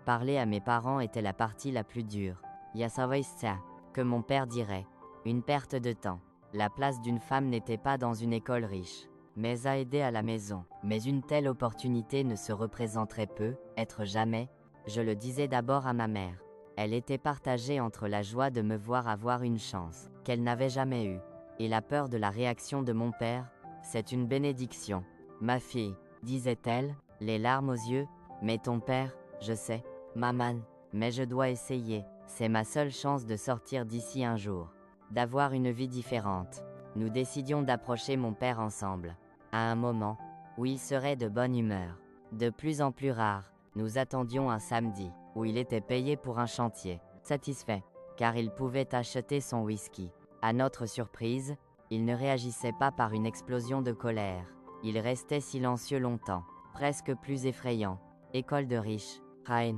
Parler à mes parents était la partie la plus dure. Yasawaisa, que mon père dirait. Une perte de temps. La place d'une femme n'était pas dans une école riche, mais à aider à la maison. Mais une telle opportunité ne se représenterait peu, être jamais. Je le disais d'abord à ma mère. Elle était partagée entre la joie de me voir avoir une chance, qu'elle n'avait jamais eue, et la peur de la réaction de mon père. C'est une bénédiction. Ma fille, disait-elle, les larmes aux yeux, mais ton père, je sais, maman, mais je dois essayer, c'est ma seule chance de sortir d'ici un jour, d'avoir une vie différente. Nous décidions d'approcher mon père ensemble. À un moment, où il serait de bonne humeur, de plus en plus rare, nous attendions un samedi, où il était payé pour un chantier, satisfait, car il pouvait acheter son whisky. À notre surprise, il ne réagissait pas par une explosion de colère. Il restait silencieux longtemps, presque plus effrayant. École de riche, Rain,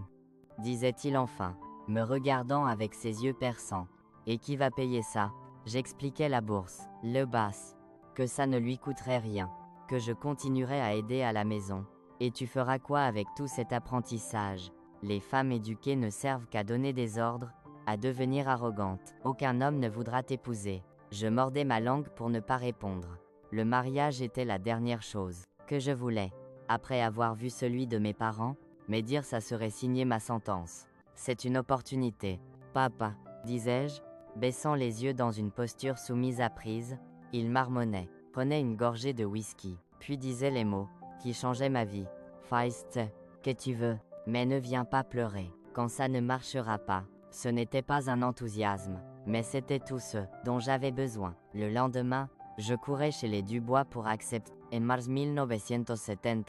disait-il enfin, me regardant avec ses yeux perçants. Et qui va payer ça? J'expliquais la bourse, le basse, que ça ne lui coûterait rien, que je continuerai à aider à la maison. Et tu feras quoi avec tout cet apprentissage? Les femmes éduquées ne servent qu'à donner des ordres, à devenir arrogantes. Aucun homme ne voudra t'épouser. Je mordais ma langue pour ne pas répondre. Le mariage était la dernière chose que je voulais. Après avoir vu celui de mes parents, mais dire ça serait signer ma sentence. C'est une opportunité. Papa, disais-je, baissant les yeux dans une posture soumise à prise. Il marmonnait, prenait une gorgée de whisky, puis disait les mots qui changeaient ma vie. Feist, que tu veux, mais ne viens pas pleurer quand ça ne marchera pas. Ce n'était pas un enthousiasme, mais c'était tout ce dont j'avais besoin. Le lendemain, je courais chez les Dubois pour accepter. En mars 1970,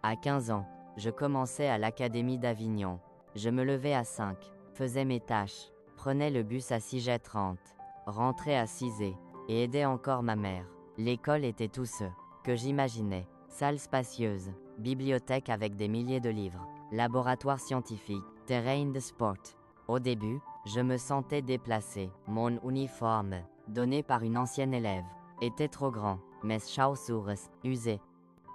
à 15 ans, je commençais à l'Académie d'Avignon. Je me levais à 5, faisais mes tâches, prenais le bus à 6h30, rentrais à 6h, et aidais encore ma mère. L'école était tout ce que j'imaginais. Salle spacieuse, bibliothèque avec des milliers de livres, laboratoire scientifique, terrain de sport. Au début, je me sentais déplacé. Mon uniforme, donné par une ancienne élève, était trop grand. Mes chaussures, usées,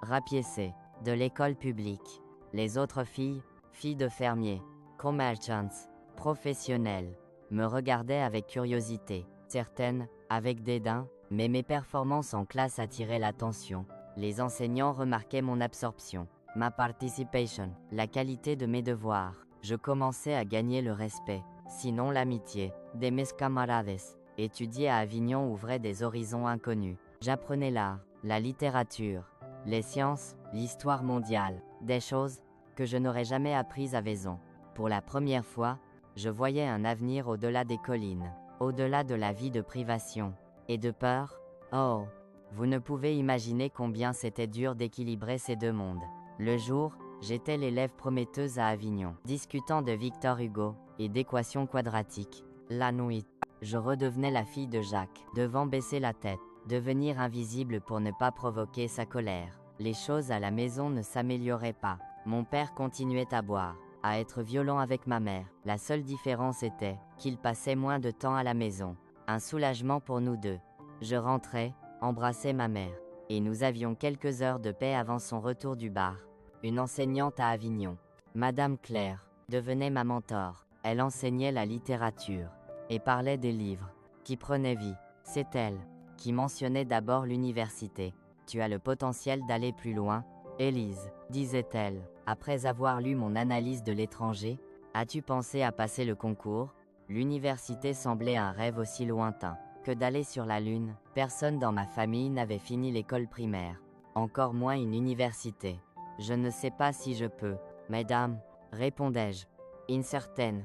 rapiécées, de l'école publique. Les autres filles, filles de fermiers, commerçants, professionnels, me regardaient avec curiosité, certaines, avec dédain, mais mes performances en classe attiraient l'attention. Les enseignants remarquaient mon absorption, ma participation, la qualité de mes devoirs. Je commençais à gagner le respect, sinon l'amitié, de mes camarades. Étudier à Avignon ouvrait des horizons inconnus. J'apprenais l'art, la littérature, les sciences, l'histoire mondiale, des choses que je n'aurais jamais apprises à Vaison. Pour la première fois, je voyais un avenir au-delà des collines, au-delà de la vie de privation et de peur. Oh, vous ne pouvez imaginer combien c'était dur d'équilibrer ces deux mondes. Le jour, j'étais l'élève prometteuse à Avignon, discutant de Victor Hugo et d'équations quadratiques. La nuit, je redevenais la fille de Jacques, devant baisser la tête, devenir invisible pour ne pas provoquer sa colère. Les choses à la maison ne s'amélioraient pas. Mon père continuait à boire, à être violent avec ma mère. La seule différence était qu'il passait moins de temps à la maison. Un soulagement pour nous deux. Je rentrais, embrassais ma mère, et nous avions quelques heures de paix avant son retour du bar. Une enseignante à Avignon, Madame Claire, devenait ma mentor. Elle enseignait la littérature et parlait des livres qui prenaient vie. C'est elle qui mentionnait d'abord l'université. Tu as le potentiel d'aller plus loin, Élise, disait-elle, après avoir lu mon analyse de l'étranger. As-tu pensé à passer le concours? L'université semblait un rêve aussi lointain que d'aller sur la Lune. Personne dans ma famille n'avait fini l'école primaire, encore moins une université. Je ne sais pas si je peux, mesdames, répondais-je, incertaine.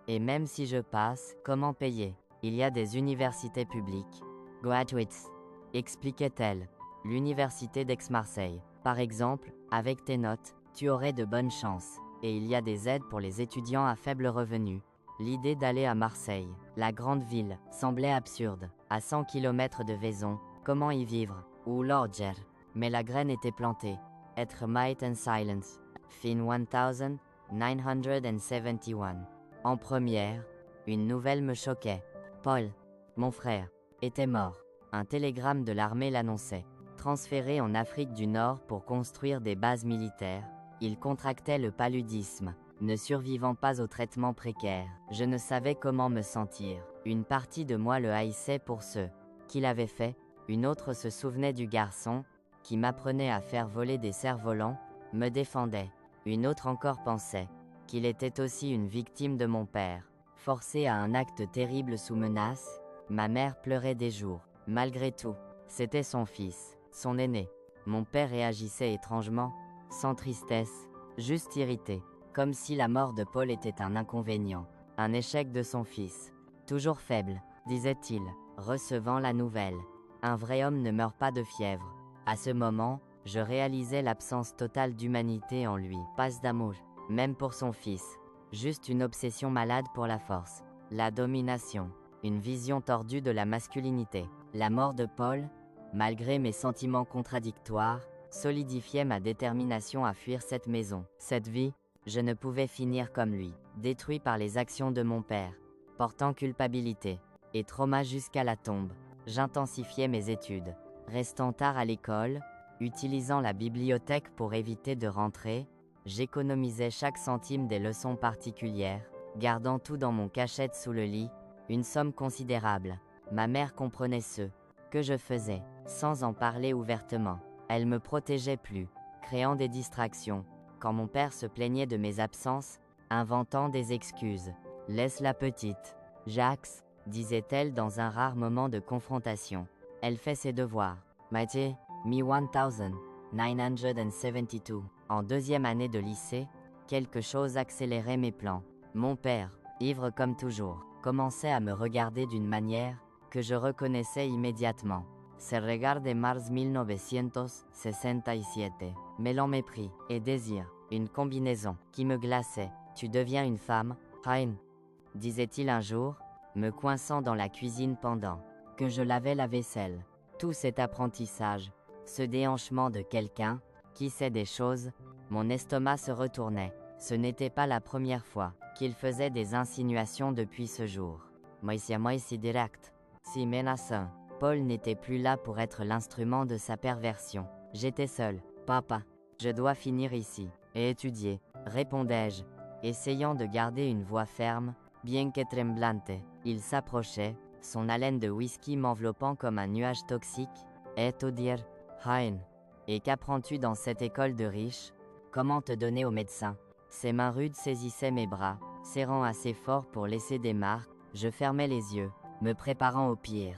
Et même si je passe, comment payer? Il y a des universités publiques. Graduates, expliquait-elle. L'université d'Aix-Marseille, par exemple, avec tes notes, tu aurais de bonnes chances. Et il y a des aides pour les étudiants à faible revenu. L'idée d'aller à Marseille, la grande ville, semblait absurde. À 100 km de Vaison, comment y vivre? Ou Lodger? Mais la graine était plantée. Être might and silence. Fin 1971. En première, une nouvelle me choquait. Paul, mon frère, était mort. Un télégramme de l'armée l'annonçait. Transféré en Afrique du Nord pour construire des bases militaires, il contractait le paludisme. ne survivant pas au traitement précaire. Je ne savais comment me sentir. Une partie de moi le haïssait pour ce qu'il avait fait, une autre se souvenait du garçon, qui m'apprenait à faire voler des cerfs-volants, me défendait. Une autre encore pensait qu'il était aussi une victime de mon père, forcé à un acte terrible sous menace. Ma mère pleurait des jours. Malgré tout, c'était son fils, son aîné. Mon père réagissait étrangement, sans tristesse, juste irrité, comme si la mort de Paul était un inconvénient, un échec de son fils. Toujours faible, disait-il, recevant la nouvelle. Un vrai homme ne meurt pas de fièvre. À ce moment, je réalisais l'absence totale d'humanité en lui, pas d'amour, même pour son fils. Juste une obsession malade pour la force, la domination, une vision tordue de la masculinité. La mort de Paul, malgré mes sentiments contradictoires, solidifiait ma détermination à fuir cette maison, cette vie. Je ne pouvais finir comme lui, détruit par les actions de mon père, portant culpabilité et trauma jusqu'à la tombe. J'intensifiais mes études, restant tard à l'école, utilisant la bibliothèque pour éviter de rentrer. J'économisais chaque centime des leçons particulières, gardant tout dans mon cachette sous le lit, une somme considérable. Ma mère comprenait ce que je faisais, sans en parler ouvertement. Elle me protégeait plus, créant des distractions. Quand mon père se plaignait de mes absences, inventant des excuses. « Laisse la petite, Jacques », disait-elle dans un rare moment de confrontation. Elle fait ses devoirs. Mathieu, me 1972. En deuxième année de lycée, quelque chose accélérait mes plans. Mon père, ivre comme toujours, commençait à me regarder d'une manière que je reconnaissais immédiatement. Ce regard de mars 1967, mêlant mépris et désir, une combinaison qui me glaçait. Tu deviens une femme, Hein, disait-il un jour, me coinçant dans la cuisine pendant que je lavais la vaisselle. Tout cet apprentissage, ce déhanchement de quelqu'un qui sait des choses, mon estomac se retournait. Ce n'était pas la première fois qu'il faisait des insinuations depuis ce jour. Moi si direct, si menaçant. Paul n'était plus là pour être l'instrument de sa perversion. J'étais seul. Papa, je dois finir ici et étudier, répondais-je, essayant de garder une voix ferme, bien que tremblante. Il s'approchait, son haleine de whisky m'enveloppant comme un nuage toxique. Et te dire, Hein, et qu'apprends-tu dans cette école de riches? Comment te donner au médecin? Ses mains rudes saisissaient mes bras, serrant assez fort pour laisser des marques. Je fermais les yeux, me préparant au pire.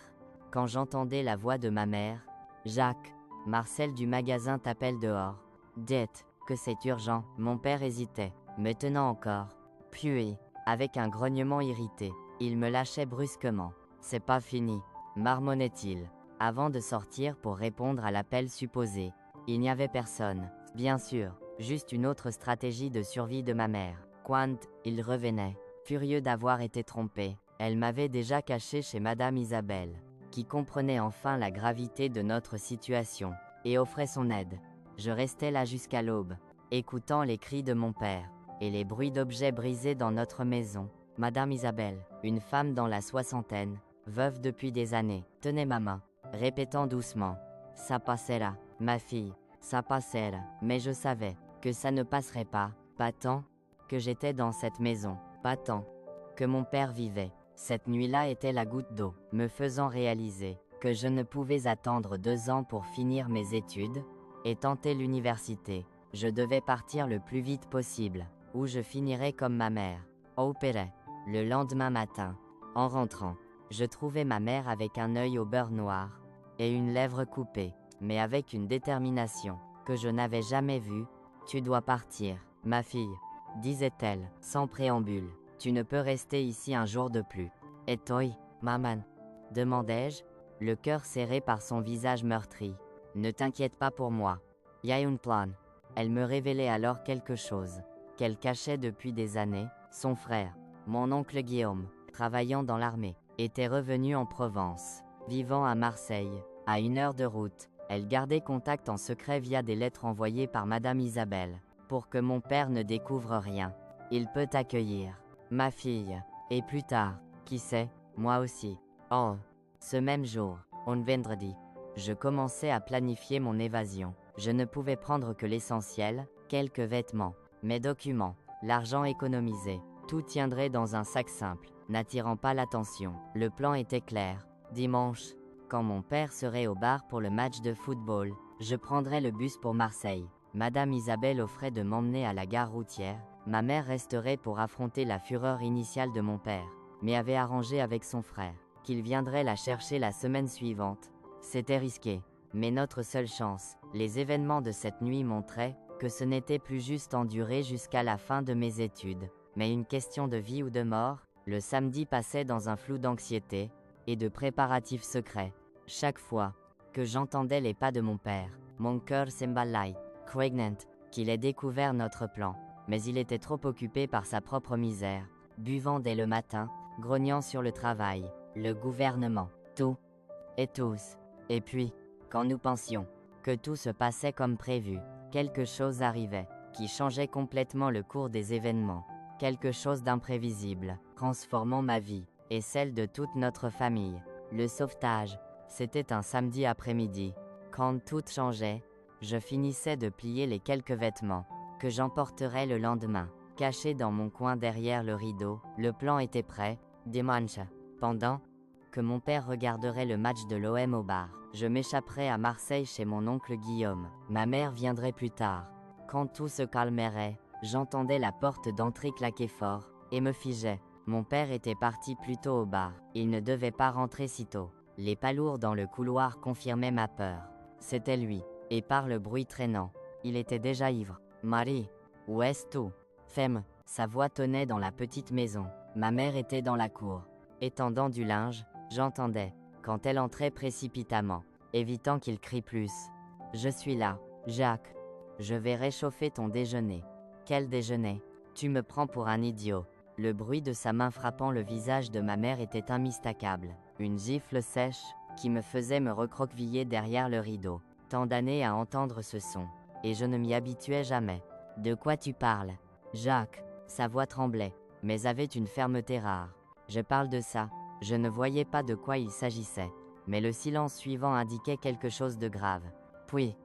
Quand j'entendais la voix de ma mère, Jacques, Marcel du magasin t'appelle dehors. Dites que c'est urgent. Mon père hésitait, me tenant encore. Puis, avec un grognement irrité, il me lâchait brusquement. C'est pas fini, marmonnait-il, avant de sortir pour répondre à l'appel supposé. Il n'y avait personne, bien sûr, juste une autre stratégie de survie de ma mère. Quand il revenait, furieux d'avoir été trompé, elle m'avait déjà caché chez Madame Isabelle, qui comprenait enfin la gravité de notre situation, et offrait son aide. Je restais là jusqu'à l'aube, écoutant les cris de mon père, et les bruits d'objets brisés dans notre maison. Madame Isabelle, une femme dans la soixantaine, veuve depuis des années, tenait ma main, répétant doucement « Ça passera, ma fille, ça passera ». Mais je savais que ça ne passerait pas tant que j'étais dans cette maison, pas tant que mon père vivait. Cette nuit-là était la goutte d'eau, me faisant réaliser que je ne pouvais attendre 2 ans pour finir mes études et tenter l'université. Je devais partir le plus vite possible, ou je finirais comme ma mère, au Perret. Le lendemain matin, en rentrant, je trouvais ma mère avec un œil au beurre noir et une lèvre coupée, mais avec une détermination que je n'avais jamais vue. « Tu dois partir, ma fille, » disait-elle, sans préambule. « Tu ne peux rester ici un jour de plus. »« Et toi, maman ?» demandai-je, le cœur serré par son visage meurtri. « Ne t'inquiète pas pour moi. Y a un plan. » Elle me révélait alors quelque chose qu'elle cachait depuis des années. Son frère, mon oncle Guillaume, travaillant dans l'armée, était revenu en Provence, vivant à Marseille, à 1 heure de route. Elle gardait contact en secret via des lettres envoyées par Madame Isabelle, pour que mon père ne découvre rien. Il peut accueillir ma fille, et plus tard, qui sait, moi aussi. Oh, ce même jour, on vendredi, je commençais à planifier mon évasion. Je ne pouvais prendre que l'essentiel, quelques vêtements, mes documents, l'argent économisé. Tout tiendrait dans un sac simple, n'attirant pas l'attention. Le plan était clair. Dimanche, quand mon père serait au bar pour le match de football, je prendrais le bus pour Marseille. Madame Isabelle offrait de m'emmener à la gare routière. Ma mère resterait pour affronter la fureur initiale de mon père, mais avait arrangé avec son frère qu'il viendrait la chercher la semaine suivante. C'était risqué, mais notre seule chance. Les événements de cette nuit montraient que ce n'était plus juste endurer jusqu'à la fin de mes études, mais une question de vie ou de mort. Le samedi passait dans un flou d'anxiété et de préparatifs secrets. Chaque fois que j'entendais les pas de mon père, mon cœur s'emballait, craignant qu'il ait découvert notre plan, mais il était trop occupé par sa propre misère, buvant dès le matin, grognant sur le travail, le gouvernement, tout et tous. Et puis, quand nous pensions que tout se passait comme prévu, quelque chose arrivait, qui changeait complètement le cours des événements, quelque chose d'imprévisible, transformant ma vie et celle de toute notre famille. Le sauvetage, c'était un samedi après-midi. Quand tout changeait, je finissais de plier les quelques vêtements que j'emporterais le lendemain. Caché dans mon coin derrière le rideau, le plan était prêt, dimanche. Pendant que mon père regarderait le match de l'OM au bar, je m'échapperais à Marseille chez mon oncle Guillaume. Ma mère viendrait plus tard. Quand tout se calmerait, j'entendais la porte d'entrée claquer fort, et me figeais. Mon père était parti plus tôt au bar. Il ne devait pas rentrer si tôt. Les pas lourds dans le couloir confirmaient ma peur. C'était lui, et par le bruit traînant, il était déjà ivre. Marie, où est-ce tout? Femme, sa voix tonnait dans la petite maison. Ma mère était dans la cour, étendant du linge. J'entendais, quand elle entrait précipitamment, évitant qu'il crie plus. Je suis là, Jacques. Je vais réchauffer ton déjeuner. Quel déjeuner? Tu me prends pour un idiot. Le bruit de sa main frappant le visage de ma mère était immistakable. Une gifle sèche, qui me faisait me recroqueviller derrière le rideau. Tant d'années à entendre ce son, et je ne m'y habituais jamais. De quoi tu parles, Jacques? Sa voix tremblait, mais avait une fermeté rare. Je parle de ça. Je ne voyais pas de quoi il s'agissait, mais le silence suivant indiquait quelque chose de grave. Puis,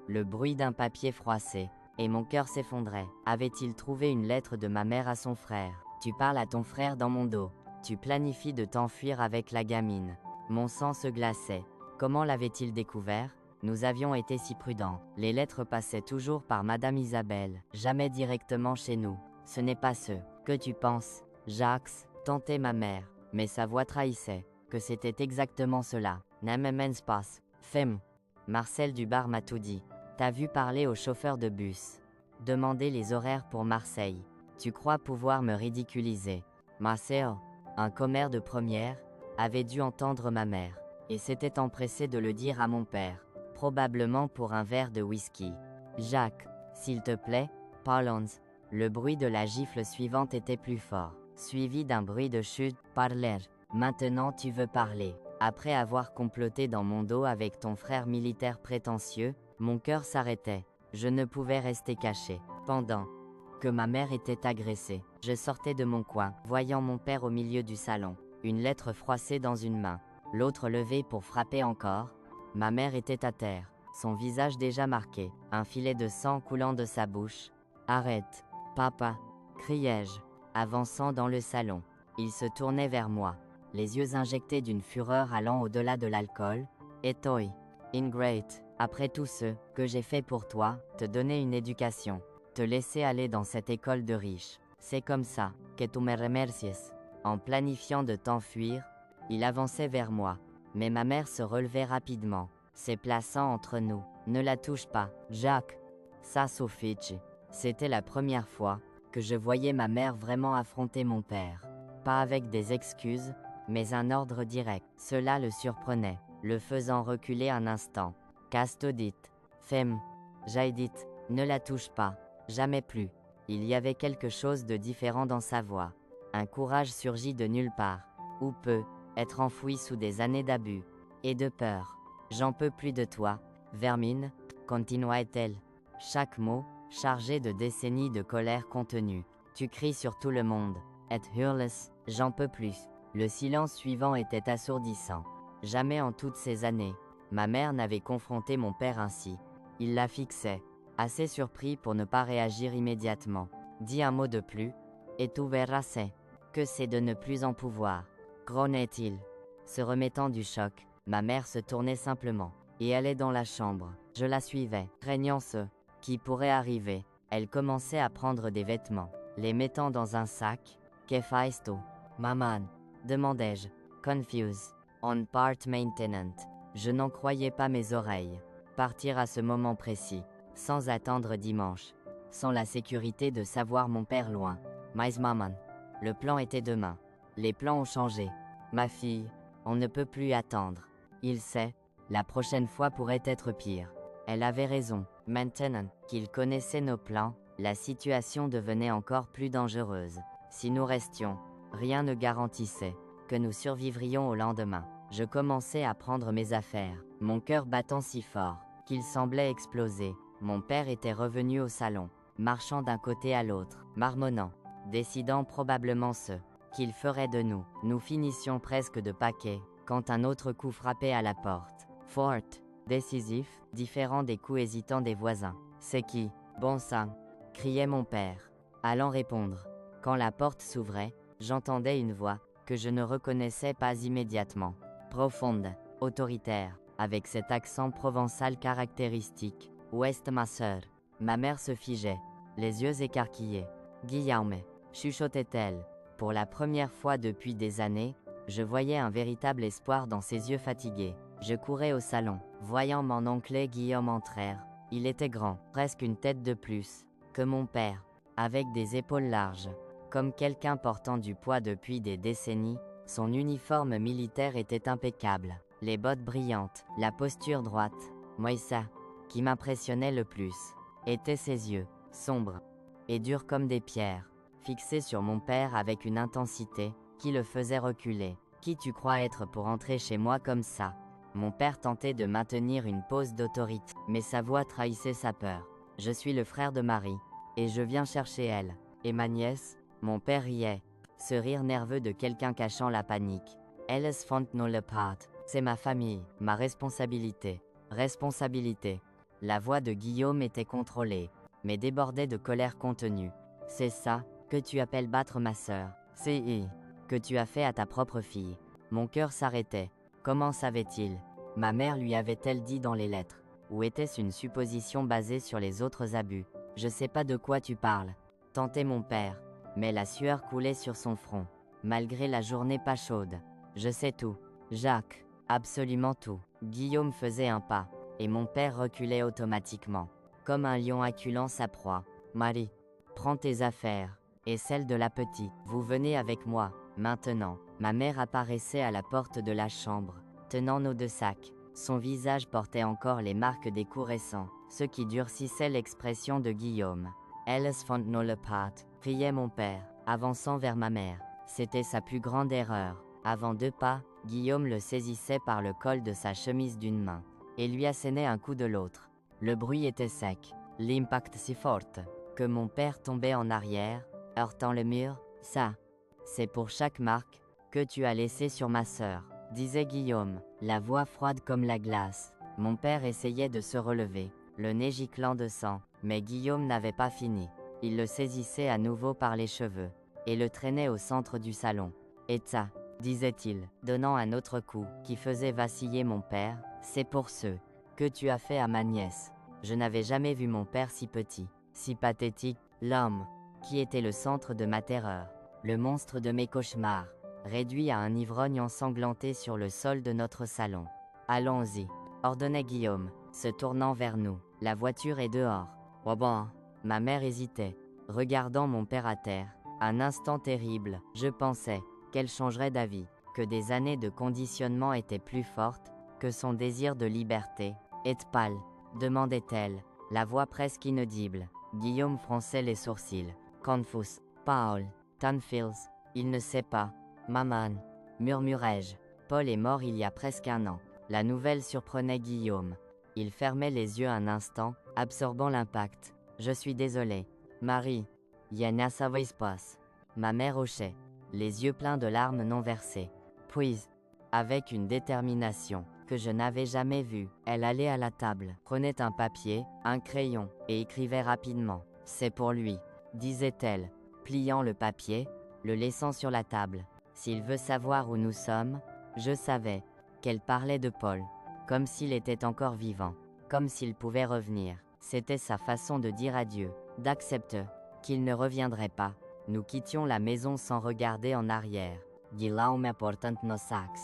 le bruit d'un papier froissé, et mon cœur s'effondrait. Avait-il trouvé une lettre de ma mère à son frère? Tu parles à ton frère dans mon dos. Tu planifies de t'enfuir avec la gamine. Mon sang se glaçait. Comment l'avait-il découvert? Nous avions été si prudents. Les lettres passaient toujours par Madame Isabelle, jamais directement chez nous. Ce n'est pas ce que tu penses, Jacques, tentait ma mère, mais sa voix trahissait que c'était exactement cela. N'amène pas. Femme. Marcel du bar m'a tout dit. T'as vu parler au chauffeur de bus. Demander les horaires pour Marseille. Tu crois pouvoir me ridiculiser. Marcel, un commère de première, avait dû entendre ma mère, et s'était empressé de le dire à mon père, probablement pour un verre de whisky. Jacques, s'il te plaît, parlons. Le bruit de la gifle suivante était plus fort, suivi d'un bruit de chute. Parler. Maintenant tu veux parler. Après avoir comploté dans mon dos avec ton frère militaire prétentieux, mon cœur s'arrêtait. Je ne pouvais rester caché. Pendant que ma mère était agressée, je sortais de mon coin, voyant mon père au milieu du salon, une lettre froissée dans une main, l'autre levée pour frapper encore. Ma mère était à terre, son visage déjà marqué, un filet de sang coulant de sa bouche. Arrête, papa, criai-je, avançant dans le salon. Il se tournait vers moi, les yeux injectés d'une fureur allant au-delà de l'alcool. Et toi, ingrate, après tout ce que j'ai fait pour toi, te donner une éducation, te laisser aller dans cette école de riches, c'est comme ça que tu me remercies. En planifiant de t'enfuir, il avançait vers moi, mais ma mère se relevait rapidement, se plaçant entre nous. Ne la touche pas, Jacques. Ça suffit. C'était la première fois que je voyais ma mère vraiment affronter mon père. Pas avec des excuses, mais un ordre direct. Cela le surprenait, le faisant reculer un instant. Castodit. Femme. J'ai dit, ne la touche pas, jamais plus. Il y avait quelque chose de différent dans sa voix. Un courage surgit de nulle part, ou peut être enfoui sous des années d'abus et de peur. J'en peux plus de toi, vermine, continua-t-elle. Chaque mot, chargé de décennies de colère contenue. Tu cries sur tout le monde. Et hurles, j'en peux plus. Le silence suivant était assourdissant. Jamais en toutes ces années, ma mère n'avait confronté mon père ainsi. Il la fixait, assez surpris pour ne pas réagir immédiatement. Dis un mot de plus, et tout verra c'est. Que c'est de ne plus en pouvoir. Grognait-il. Se remettant du choc, ma mère se tournait simplement, et allait dans la chambre. Je la suivais, craignant ce qui pourrait arriver. Elle commençait à prendre des vêtements, les mettant dans un sac. Que fais-tu, maman? Demandai-je, confuse. On part maintenant. Je n'en croyais pas mes oreilles. Partir à ce moment précis, sans attendre dimanche, sans la sécurité de savoir mon père loin. Mais maman. Le plan était demain. Les plans ont changé. Ma fille, on ne peut plus attendre. Il sait, la prochaine fois pourrait être pire. Elle avait raison. Maintenant qu'il connaissait nos plans, la situation devenait encore plus dangereuse. Si nous restions, rien ne garantissait que nous survivrions au lendemain. Je commençais à prendre mes affaires, mon cœur battant si fort qu'il semblait exploser. Mon père était revenu au salon, marchant d'un côté à l'autre, marmonnant, décidant probablement ce qu'il ferait de nous. Nous finissions presque de paquer, quand un autre coup frappait à la porte. Fort, décisif, différent des coups hésitants des voisins. C'est qui? Bon sang, criait mon père, allant répondre. Quand la porte s'ouvrait, j'entendais une voix que je ne reconnaissais pas immédiatement. Profonde, autoritaire, avec cet accent provençal caractéristique. Où est ma sœur? Ma mère se figeait, les yeux écarquillés. Guillaume, chuchotait-elle. Pour la première fois depuis des années, je voyais un véritable espoir dans ses yeux fatigués. Je courais au salon, voyant mon oncle et Guillaume entrer. Il était grand, presque une tête de plus que mon père, avec des épaules larges. Comme quelqu'un portant du poids depuis des décennies, son uniforme militaire était impeccable. Les bottes brillantes, la posture droite. Moi ça, qui m'impressionnait le plus, étaient ses yeux, sombres et durs comme des pierres, fixés sur mon père avec une intensité qui le faisait reculer. Qui tu crois être pour entrer chez moi comme ça? Mon père tentait de maintenir une pose d'autorité, mais sa voix trahissait sa peur. Je suis le frère de Marie, et je viens chercher elle. Et ma nièce? Mon père riait, ce rire nerveux de quelqu'un cachant la panique. Elles font no le part. C'est ma famille, ma responsabilité. Responsabilité. La voix de Guillaume était contrôlée, mais débordait de colère contenue. C'est ça que tu appelles battre ma sœur. C'est que tu as fait à ta propre fille. Mon cœur s'arrêtait. Comment savait-il? Ma mère lui avait-elle dit dans les lettres? Ou était-ce une supposition basée sur les autres abus? Je sais pas de quoi tu parles, tentait mon père, mais la sueur coulait sur son front, malgré la journée pas chaude. Je sais tout, Jacques, absolument tout. Guillaume faisait un pas, et mon père reculait automatiquement, comme un lion acculant sa proie. Marie, prends tes affaires, et celles de la petite. Vous venez avec moi, maintenant. Ma mère apparaissait à la porte de la chambre, tenant nos deux sacs. Son visage portait encore les marques des coups récents, ce qui durcissait l'expression de Guillaume. Elles font no le part, criait mon père, avançant vers ma mère. C'était sa plus grande erreur. Avant 2 pas, Guillaume le saisissait par le col de sa chemise d'une main, et lui assénait un coup de l'autre. Le bruit était sec, l'impact si fort, que mon père tombait en arrière, heurtant le mur. Ça, c'est pour chaque marque que tu as laissé sur ma sœur, disait Guillaume, la voix froide comme la glace. Mon père essayait de se relever, le nez giclant de sang, mais Guillaume n'avait pas fini. Il le saisissait à nouveau par les cheveux, et le traînait au centre du salon. Et ça, disait-il, donnant un autre coup, qui faisait vaciller mon père, c'est pour ceux que tu as fait à ma nièce. Je n'avais jamais vu mon père si petit, si pathétique, l'homme qui était le centre de ma terreur, le monstre de mes cauchemars, réduit à un ivrogne ensanglanté sur le sol de notre salon. Allons-y, ordonnait Guillaume, se tournant vers nous. La voiture est dehors. Oh bon. Ma mère hésitait, regardant mon père à terre. Un instant terrible, je pensais qu'elle changerait d'avis, que des années de conditionnement étaient plus fortes que son désir de liberté. Et pâle, demandait-elle, la voix presque inaudible. Guillaume fronçait les sourcils. Confus, Paul, Tanfields, il ne sait pas. Maman, murmurai-je. Paul est mort il y a presque 1 an. La nouvelle surprenait Guillaume. Il fermait les yeux un instant, absorbant l'impact. Je suis désolé. Marie, Yana savais pas. Ma mère hochait, les yeux pleins de larmes non versées. Puis, avec une détermination que je n'avais jamais vue, elle allait à la table, prenait un papier, un crayon, et écrivait rapidement. C'est pour lui. disait-elle, pliant le papier, le laissant sur la table. S'il veut savoir où nous sommes, je savais qu'elle parlait de Paul, comme s'il était encore vivant, comme s'il pouvait revenir. C'était sa façon de dire adieu, d'accepter qu'il ne reviendrait pas. Nous quittions la maison sans regarder en arrière. Guillaume portant nos sacs.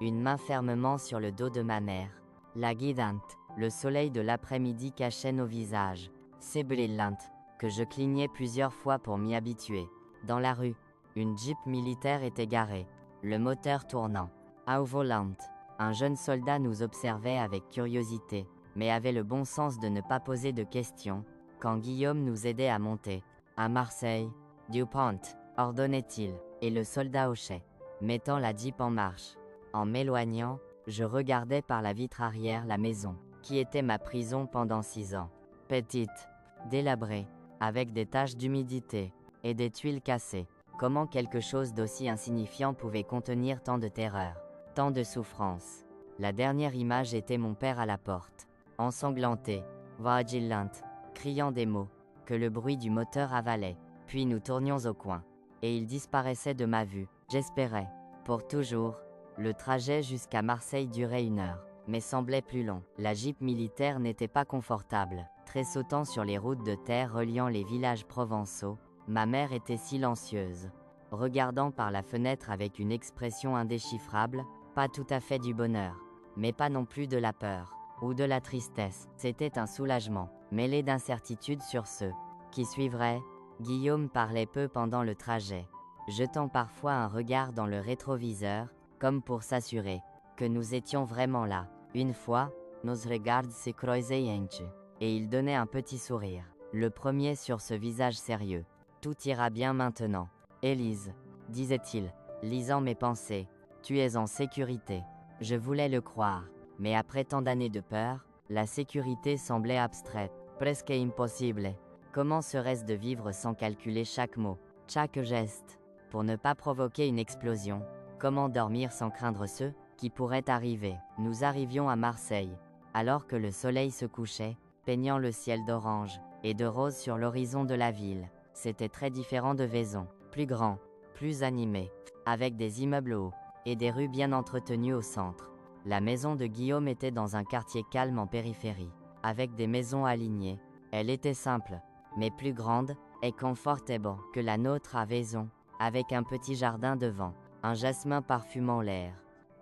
Une main fermement sur le dos de ma mère. La guidante, le soleil de l'après-midi cachait nos visages. C'est brillante, que je clignais plusieurs fois pour m'y habituer. Dans la rue, une jeep militaire était garée, le moteur tournant. Au volant, un jeune soldat nous observait avec curiosité, mais avait le bon sens de ne pas poser de questions, quand Guillaume nous aidait à monter. À Marseille, Dupont, ordonnait-il, et le soldat hochait, mettant la jeep en marche. En m'éloignant, je regardais par la vitre arrière la maison, qui était ma prison pendant 6 ans. Petite, délabrée, avec des taches d'humidité, et des tuiles cassées. Comment quelque chose d'aussi insignifiant pouvait contenir tant de terreur, tant de souffrance. La dernière image était mon père à la porte, ensanglanté, vigilant, criant des mots, que le bruit du moteur avalait. Puis nous tournions au coin, et il disparaissait de ma vue. J'espérais, pour toujours. Le trajet jusqu'à Marseille durait 1 heure, mais semblait plus long. La jeep militaire n'était pas confortable, tressautant sur les routes de terre reliant les villages provençaux. Ma mère était silencieuse, regardant par la fenêtre avec une expression indéchiffrable, pas tout à fait du bonheur, mais pas non plus de la peur, ou de la tristesse. C'était un soulagement, mêlé d'incertitude sur ceux qui suivraient. Guillaume parlait peu pendant le trajet, jetant parfois un regard dans le rétroviseur, comme pour s'assurer que nous étions vraiment là. Une fois, nos regards se croisaient et il donnait un petit sourire, le premier sur ce visage sérieux. Tout ira bien maintenant. Élise, disait-il, lisant mes pensées, tu es en sécurité. Je voulais le croire, mais après tant d'années de peur, la sécurité semblait abstraite, presque impossible. Comment serait-ce de vivre sans calculer chaque mot, chaque geste, pour ne pas provoquer une explosion? Comment dormir sans craindre ce qui pourrait arriver? Nous arrivions à Marseille, alors que le soleil se couchait, peignant le ciel d'orange et de rose sur l'horizon de la ville. C'était très différent de Vaison, plus grand, plus animé, avec des immeubles hauts, et des rues bien entretenues au centre. La maison de Guillaume était dans un quartier calme en périphérie, avec des maisons alignées. Elle était simple, mais plus grande, et confortable que la nôtre à Vaison, avec un petit jardin devant, un jasmin parfumant l'air,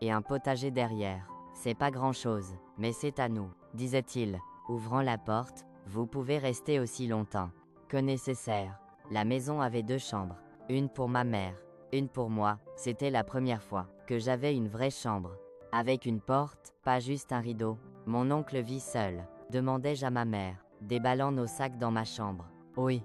et un potager derrière. C'est pas grand-chose, mais c'est à nous, disait-il, ouvrant la porte, vous pouvez rester aussi longtemps que nécessaire. La maison avait 2 chambres, une pour ma mère, une pour moi. C'était la première fois que j'avais une vraie chambre, avec une porte, pas juste un rideau. Mon oncle vit seul, demandai-je à ma mère, déballant nos sacs dans ma chambre. Oui,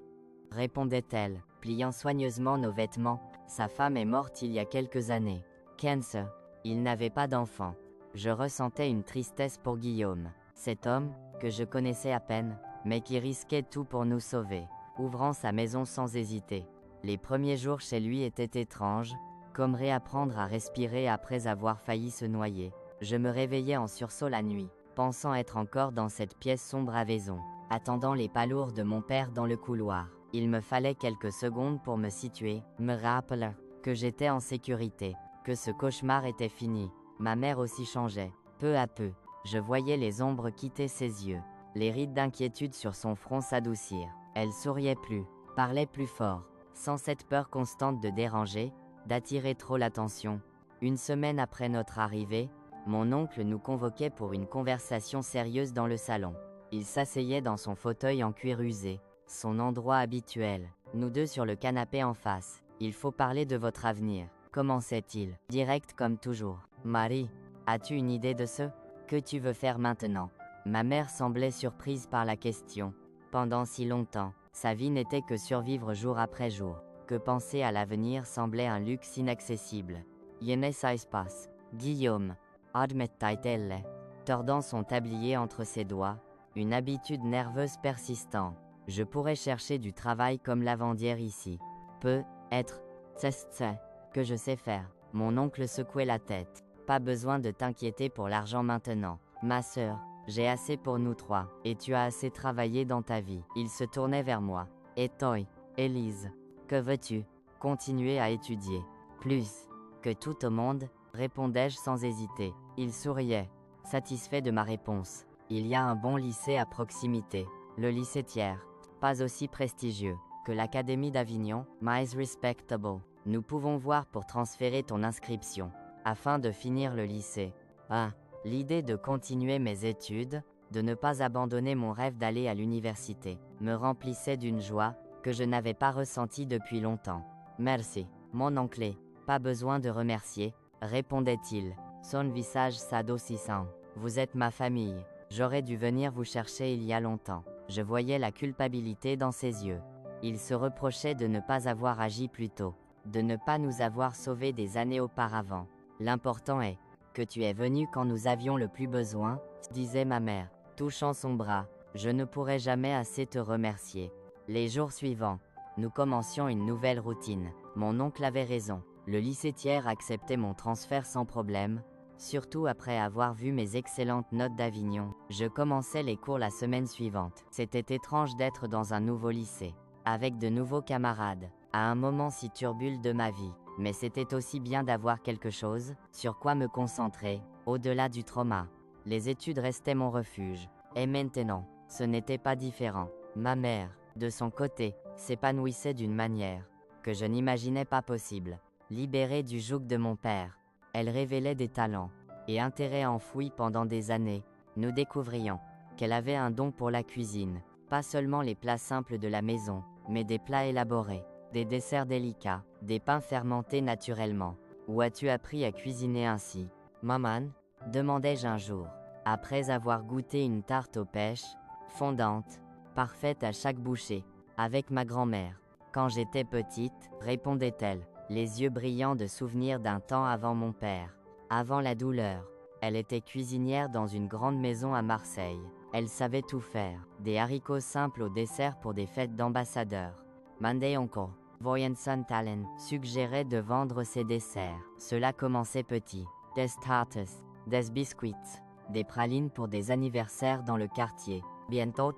répondait-elle, pliant soigneusement nos vêtements. Sa femme est morte il y a quelques années. Cancer. Il n'avait pas d'enfant. Je ressentais une tristesse pour Guillaume, cet homme, que je connaissais à peine, mais qui risquait tout pour nous sauver, ouvrant sa maison sans hésiter. Les premiers jours chez lui étaient étranges, comme réapprendre à respirer après avoir failli se noyer. Je me réveillais en sursaut la nuit, pensant être encore dans cette pièce sombre à Vaison, attendant les pas lourds de mon père dans le couloir. Il me fallait quelques secondes pour me situer, me rappeler que j'étais en sécurité, que ce cauchemar était fini. Ma mère aussi changeait. Peu à peu, je voyais les ombres quitter ses yeux, les rides d'inquiétude sur son front s'adoucir. Elle souriait plus, parlait plus fort, sans cette peur constante de déranger, d'attirer trop l'attention. 1 semaine après notre arrivée, mon oncle nous convoquait pour une conversation sérieuse dans le salon. Il s'asseyait dans son fauteuil en cuir usé, son endroit habituel, nous deux sur le canapé en face. Il faut parler de votre avenir, commençait-il, direct comme toujours. Marie, as-tu une idée de ce que tu veux faire maintenant? Ma mère semblait surprise par la question. Pendant si longtemps, sa vie n'était que survivre jour après jour, que penser à l'avenir semblait un luxe inaccessible. Yene ça passe. Guillaume, admettait-elle, tordant son tablier entre ses doigts, une habitude nerveuse persistante. Je pourrais chercher du travail comme lavandière ici. Peut-être, c'est que je sais faire. Mon oncle secouait la tête. Pas besoin de t'inquiéter pour l'argent maintenant. Ma sœur, j'ai assez pour nous 3, et tu as assez travaillé dans ta vie. Il se tournait vers moi. Et toi, Élise, que veux-tu? Continuer à étudier. Plus que tout au monde, répondais-je sans hésiter. Il souriait, satisfait de ma réponse. Il y a un bon lycée à proximité, le lycée Thiers, pas aussi prestigieux que l'Académie d'Avignon, mais respectable. Nous pouvons voir pour transférer ton inscription, afin de finir le lycée. Ah, l'idée de continuer mes études, de ne pas abandonner mon rêve d'aller à l'université, me remplissait d'une joie que je n'avais pas ressentie depuis longtemps. Merci, mon oncle. Pas besoin de remercier, répondait-il, son visage s'adoucissant. Vous êtes ma famille. J'aurais dû venir vous chercher il y a longtemps. Je voyais la culpabilité dans ses yeux. Il se reprochait de ne pas avoir agi plus tôt, de ne pas nous avoir sauvés des années auparavant. L'important est que tu es venu quand nous avions le plus besoin, disait ma mère, touchant son bras. Je ne pourrai jamais assez te remercier. Les jours suivants, nous commencions une nouvelle routine. Mon oncle avait raison. Le lycée Thiers acceptait mon transfert sans problème, surtout après avoir vu mes excellentes notes d'Avignon. Je commençais les cours la semaine suivante. C'était étrange d'être dans un nouveau lycée, avec de nouveaux camarades, à un moment si turbulent de ma vie. Mais c'était aussi bien d'avoir quelque chose sur quoi me concentrer, au-delà du trauma. Les études restaient mon refuge. Et maintenant, ce n'était pas différent. Ma mère, de son côté, s'épanouissait d'une manière que je n'imaginais pas possible. Libérée du joug de mon père, elle révélait des talents et intérêts enfouis pendant des années. Nous découvrions qu'elle avait un don pour la cuisine, pas seulement les plats simples de la maison, mais des plats élaborés, des desserts délicats, des pains fermentés naturellement. Où as-tu appris à cuisiner ainsi, maman? Demandai-je un jour, après avoir goûté une tarte aux pêches, fondante, parfaite à chaque bouchée, avec ma grand-mère. Quand j'étais petite, répondait-elle, les yeux brillants de souvenirs d'un temps avant mon père. Avant la douleur. Elle était cuisinière dans une grande maison à Marseille. Elle savait tout faire, des haricots simples au dessert pour des fêtes d'ambassadeurs. Monday Uncle, Voyenson Talent, suggérait de vendre ses desserts. Cela commençait petit. Des tartes, des biscuits, des pralines pour des anniversaires dans le quartier. Bientôt,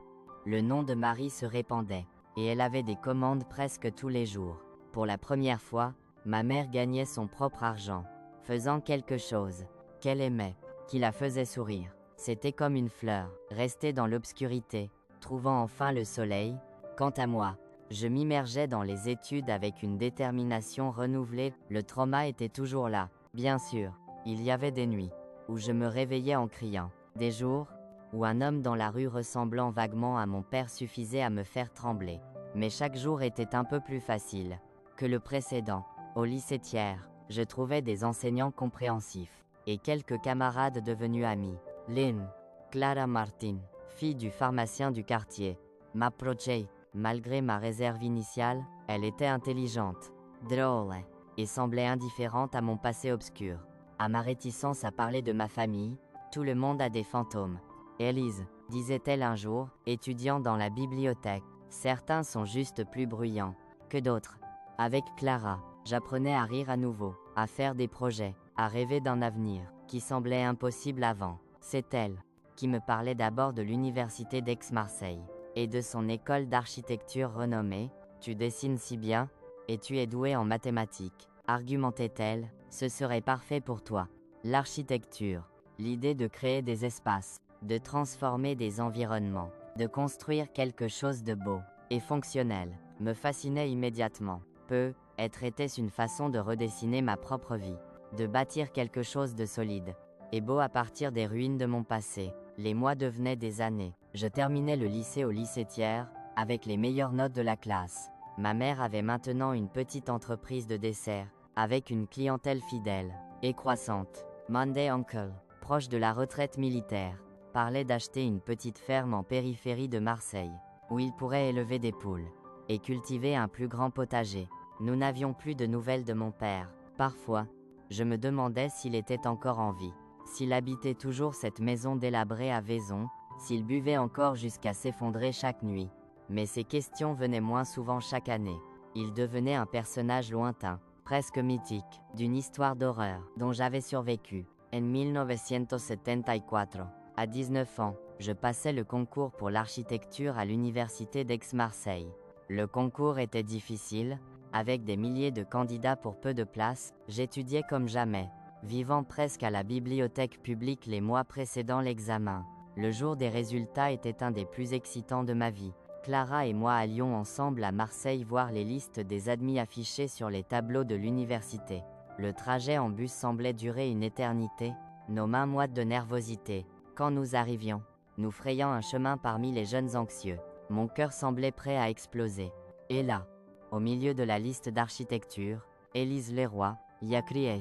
le nom de Marie se répandait, et elle avait des commandes presque tous les jours. Pour la première fois, ma mère gagnait son propre argent, faisant quelque chose qu'elle aimait, qui la faisait sourire. C'était comme une fleur, restée dans l'obscurité, trouvant enfin le soleil. Quant à moi, je m'immergeais dans les études avec une détermination renouvelée. Le trauma était toujours là, bien sûr. Il y avait des nuits où je me réveillais en criant, des jours où un homme dans la rue ressemblant vaguement à mon père suffisait à me faire trembler. Mais chaque jour était un peu plus facile que le précédent. Au lycée Thiers, je trouvais des enseignants compréhensifs et quelques camarades devenus amis. Lynn, Clara Martin, fille du pharmacien du quartier, m'approchait. Malgré ma réserve initiale, elle était intelligente, drôle, et semblait indifférente à mon passé obscur. À ma réticence à parler de ma famille, tout le monde a des fantômes. Élise, disait-elle un jour, étudiant dans la bibliothèque, certains sont juste plus bruyants que d'autres. Avec Clara, j'apprenais à rire à nouveau, à faire des projets, à rêver d'un avenir qui semblait impossible avant. C'est elle qui me parlait d'abord de l'université d'Aix-Marseille et de son école d'architecture renommée. Tu dessines si bien, et tu es doué en mathématiques, argumentait-elle, ce serait parfait pour toi. L'architecture, l'idée de créer des espaces, de transformer des environnements, de construire quelque chose de beau et fonctionnel, me fascinait immédiatement. Peut-être était-ce une façon de redessiner ma propre vie, de bâtir quelque chose de solide et beau à partir des ruines de mon passé. Les mois devenaient des années. Je terminais le lycée au lycée Thiers, avec les meilleures notes de la classe. Ma mère avait maintenant une petite entreprise de dessert, avec une clientèle fidèle et croissante. Monday Uncle, proche de la retraite militaire, parlait d'acheter une petite ferme en périphérie de Marseille, où il pourrait élever des poules et cultiver un plus grand potager. Nous n'avions plus de nouvelles de mon père. Parfois, je me demandais s'il était encore en vie, s'il habitait toujours cette maison délabrée à Vaison, s'il buvait encore jusqu'à s'effondrer chaque nuit. Mais ces questions venaient moins souvent chaque année. Il devenait un personnage lointain, presque mythique, d'une histoire d'horreur dont j'avais survécu. En 1974, à 19 ans, je passais le concours pour l'architecture à l'université d'Aix-Marseille. Le concours était difficile, avec des milliers de candidats pour peu de places, j'étudiais comme jamais, vivant presque à la bibliothèque publique les mois précédant l'examen. Le jour des résultats était un des plus excitants de ma vie. Clara et moi allions ensemble à Marseille voir les listes des admis affichées sur les tableaux de l'université. Le trajet en bus semblait durer une éternité, nos mains moites de nervosité. Quand nous arrivions, nous frayant un chemin parmi les jeunes anxieux. Mon cœur semblait prêt à exploser. Et là, au milieu de la liste d'architecture, Élise Leroy, Iacries,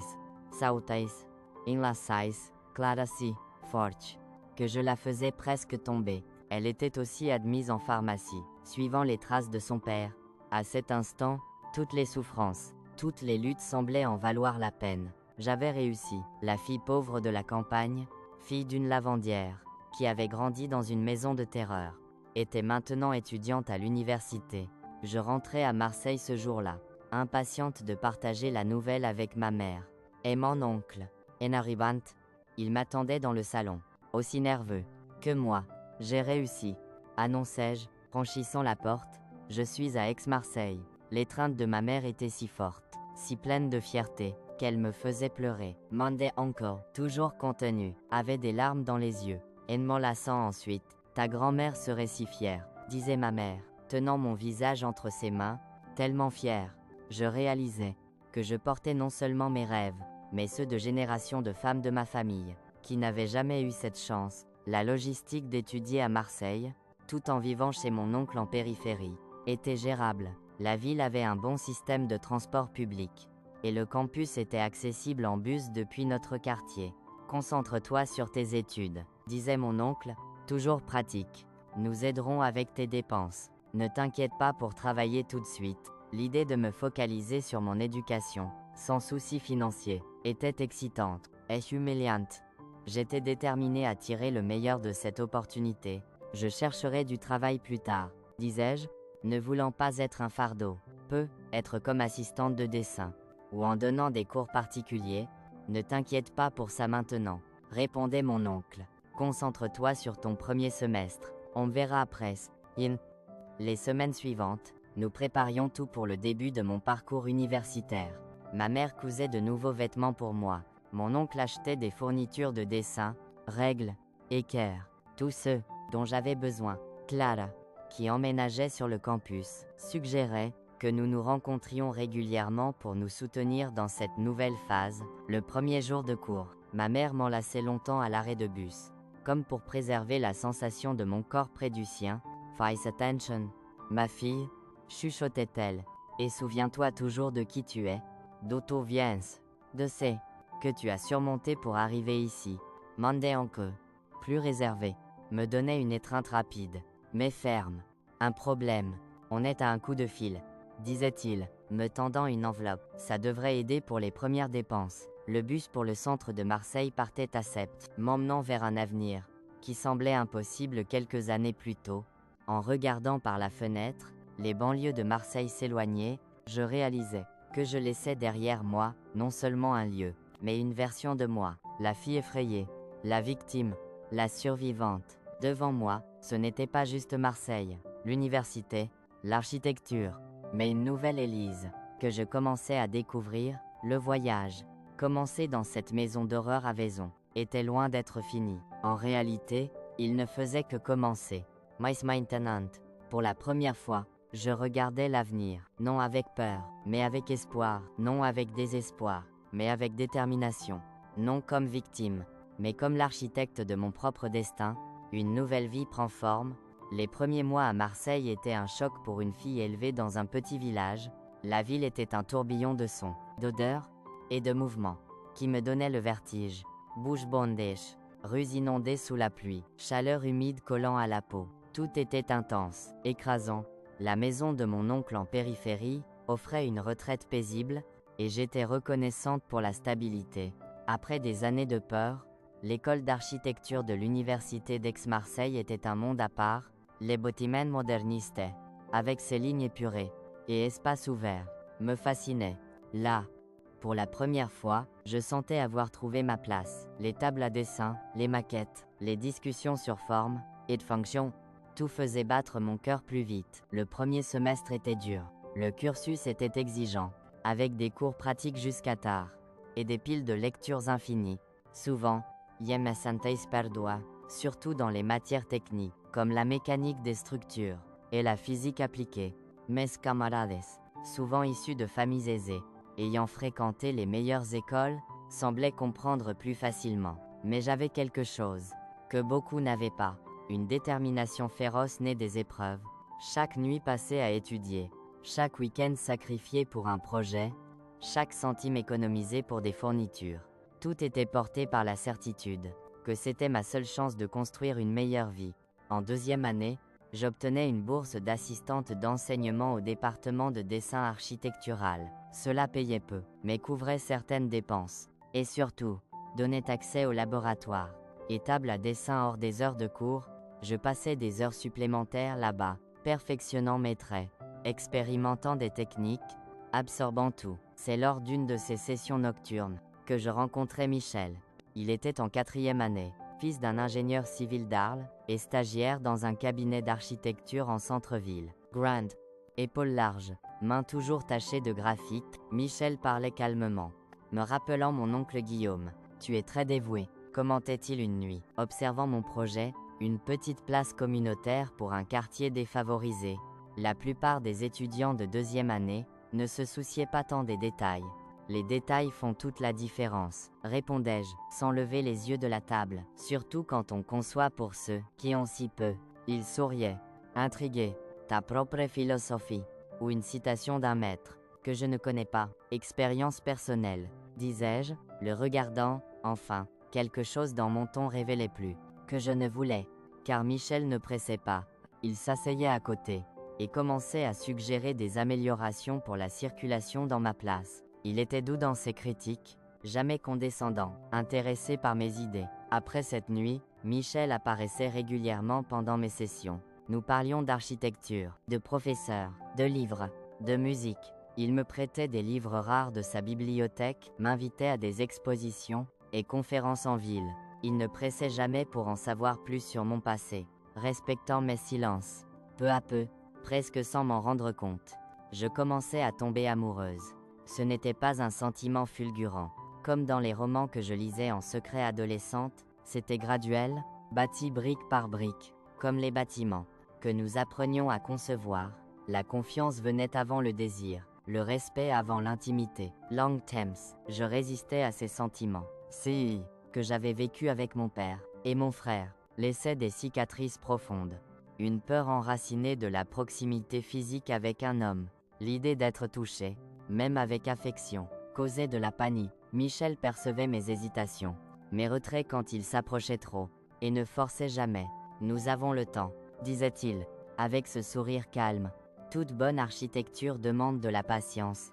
Sautais, Inlasais, Clara C. Forge, que je la faisais presque tomber. Elle était aussi admise en pharmacie, suivant les traces de son père. À cet instant, toutes les souffrances, toutes les luttes semblaient en valoir la peine. J'avais réussi. La fille pauvre de la campagne, fille d'une lavandière, qui avait grandi dans une maison de terreur, était maintenant étudiante à l'université. Je rentrais à Marseille ce jour-là, impatiente de partager la nouvelle avec ma mère et mon oncle. En arrivant, il m'attendait dans le salon, aussi nerveux que moi. J'ai réussi, annonçai-je, franchissant la porte. Je suis à Aix-Marseille. L'étreinte de ma mère était si forte, si pleine de fierté, qu'elle me faisait pleurer. Mon oncle, toujours contenu, avait des larmes dans les yeux. En m'enlaçant ensuite, ta grand-mère serait si fière, disait ma mère, tenant mon visage entre ses mains, tellement fière. Je réalisais que je portais non seulement mes rêves, mais ceux de générations de femmes de ma famille, qui n'avaient jamais eu cette chance. La logistique d'étudier à Marseille, tout en vivant chez mon oncle en périphérie, était gérable. La ville avait un bon système de transport public, et le campus était accessible en bus depuis notre quartier. Concentre-toi sur tes études, disait mon oncle, toujours pratique. Nous aiderons avec tes dépenses. Ne t'inquiète pas pour travailler tout de suite. L'idée de me focaliser sur mon éducation, sans souci financier, était excitante et humiliante. J'étais déterminé à tirer le meilleur de cette opportunité. Je chercherai du travail plus tard, disais-je, ne voulant pas être un fardeau. Être comme assistante de dessin, ou en donnant des cours particuliers. Ne t'inquiète pas pour ça maintenant, répondait mon oncle. Concentre-toi sur ton premier semestre, on verra après. Les semaines suivantes, nous préparions tout pour le début de mon parcours universitaire. Ma mère cousait de nouveaux vêtements pour moi. Mon oncle achetait des fournitures de dessin, règles, équerres, tous ceux dont j'avais besoin. Clara, qui emménageait sur le campus, suggérait que nous nous rencontrions régulièrement pour nous soutenir dans cette nouvelle phase. Le premier jour de cours, ma mère m'enlaçait longtemps à l'arrêt de bus, comme pour préserver la sensation de mon corps près du sien. Face attention, ma fille, chuchotait-elle, et souviens-toi toujours de qui tu es, d'où tu viens, de ce que tu as surmonté pour arriver ici. Mon oncle, plus réservé, me donnait une étreinte rapide, mais ferme. Un problème, on est à un coup de fil, disait-il, me tendant une enveloppe. Ça devrait aider pour les premières dépenses. Le bus pour le centre de Marseille partait à Sept, m'emmenant vers un avenir qui semblait impossible quelques années plus tôt. En regardant par la fenêtre, les banlieues de Marseille s'éloignaient, je réalisais que je laissais derrière moi, non seulement un lieu, mais une version de moi, la fille effrayée, la victime, la survivante. Devant moi, ce n'était pas juste Marseille, l'université, l'architecture, mais une nouvelle Élise, que je commençais à découvrir. Le voyage, commencé dans cette maison d'horreur à Vaison, était loin d'être fini. En réalité, il ne faisait que commencer. Mais maintenant, pour la première fois, je regardais l'avenir, non avec peur, mais avec espoir, non avec désespoir, mais avec détermination, non comme victime, mais comme l'architecte de mon propre destin. Une nouvelle vie prend forme. Les premiers mois à Marseille étaient un choc pour une fille élevée dans un petit village. La ville était un tourbillon de sons, d'odeurs et de mouvements, qui me donnait le vertige. Bouche bondée, rues inondées sous la pluie, chaleur humide collant à la peau. Tout était intense, écrasant. La maison de mon oncle en périphérie offrait une retraite paisible, et j'étais reconnaissante pour la stabilité. Après des années de peur, l'école d'architecture de l'université d'Aix-Marseille était un monde à part, les bâtiments modernistes, avec ses lignes épurées et espaces ouverts, me fascinaient. Là, pour la première fois, je sentais avoir trouvé ma place. Les tables à dessin, les maquettes, les discussions sur forme et de fonction Tout faisait battre mon cœur plus vite. Le premier semestre était dur. Le cursus était exigeant, avec des cours pratiques jusqu'à tard, et des piles de lectures infinies. Souvent, je me sentais perdua, surtout dans les matières techniques, comme la mécanique des structures et la physique appliquée. Mes camarades, souvent issus de familles aisées, ayant fréquenté les meilleures écoles, semblaient comprendre plus facilement. Mais j'avais quelque chose que beaucoup n'avaient pas, une détermination féroce née des épreuves. Chaque nuit passée à étudier, chaque week-end sacrifié pour un projet, chaque centime économisé pour des fournitures. Tout était porté par la certitude que c'était ma seule chance de construire une meilleure vie. En deuxième année, j'obtenais une bourse d'assistante d'enseignement au département de dessin architectural. Cela payait peu, mais couvrait certaines dépenses. Et surtout, donnait accès au laboratoire et table à dessin hors des heures de cours. Je passais des heures supplémentaires là-bas, perfectionnant mes traits, expérimentant des techniques, absorbant tout. C'est lors d'une de ces sessions nocturnes que je rencontrai Michel. Il était en 4e année, fils d'un ingénieur civil d'Arles, et stagiaire dans un cabinet d'architecture en centre-ville. Grand, épaules larges, mains toujours tachées de graphite, Michel parlait calmement, me rappelant mon oncle Guillaume. Tu es très dévoué, commentait-il une nuit, observant mon projet, une petite place communautaire pour un quartier défavorisé. La plupart des étudiants de 2e année ne se souciaient pas tant des détails. Les détails font toute la différence, répondais-je, sans lever les yeux de la table, surtout quand on conçoit pour ceux qui ont si peu. Il souriait, intrigué. Ta propre philosophie, ou une citation d'un maître, que je ne connais pas. Expérience personnelle, disais-je, le regardant. Enfin, quelque chose dans mon ton révélait plus que je ne voulais, car Michel ne pressait pas. Il s'asseyait à côté et commençait à suggérer des améliorations pour la circulation dans ma place. Il était doux dans ses critiques, jamais condescendant, intéressé par mes idées. Après cette nuit, Michel apparaissait régulièrement pendant mes sessions. Nous parlions d'architecture, de professeurs, de livres, de musique. Il me prêtait des livres rares de sa bibliothèque, m'invitait à des expositions et conférences en ville. Il ne pressait jamais pour en savoir plus sur mon passé, respectant mes silences. Peu à peu, presque sans m'en rendre compte, je commençais à tomber amoureuse. Ce n'était pas un sentiment fulgurant, comme dans les romans que je lisais en secret adolescente, c'était graduel, bâti brique par brique, comme les bâtiments que nous apprenions à concevoir. La confiance venait avant le désir, le respect avant l'intimité. Long Thames, je résistais à ces sentiments. Si, que j'avais vécu avec mon père et mon frère, laissait des cicatrices profondes. Une peur enracinée de la proximité physique avec un homme, l'idée d'être touché, même avec affection, causait de la panique. Michel percevait mes hésitations, mes retraits quand il s'approchait trop, et ne forçait jamais. Nous avons le temps, disait-il, avec ce sourire calme. Toute bonne architecture demande de la patience.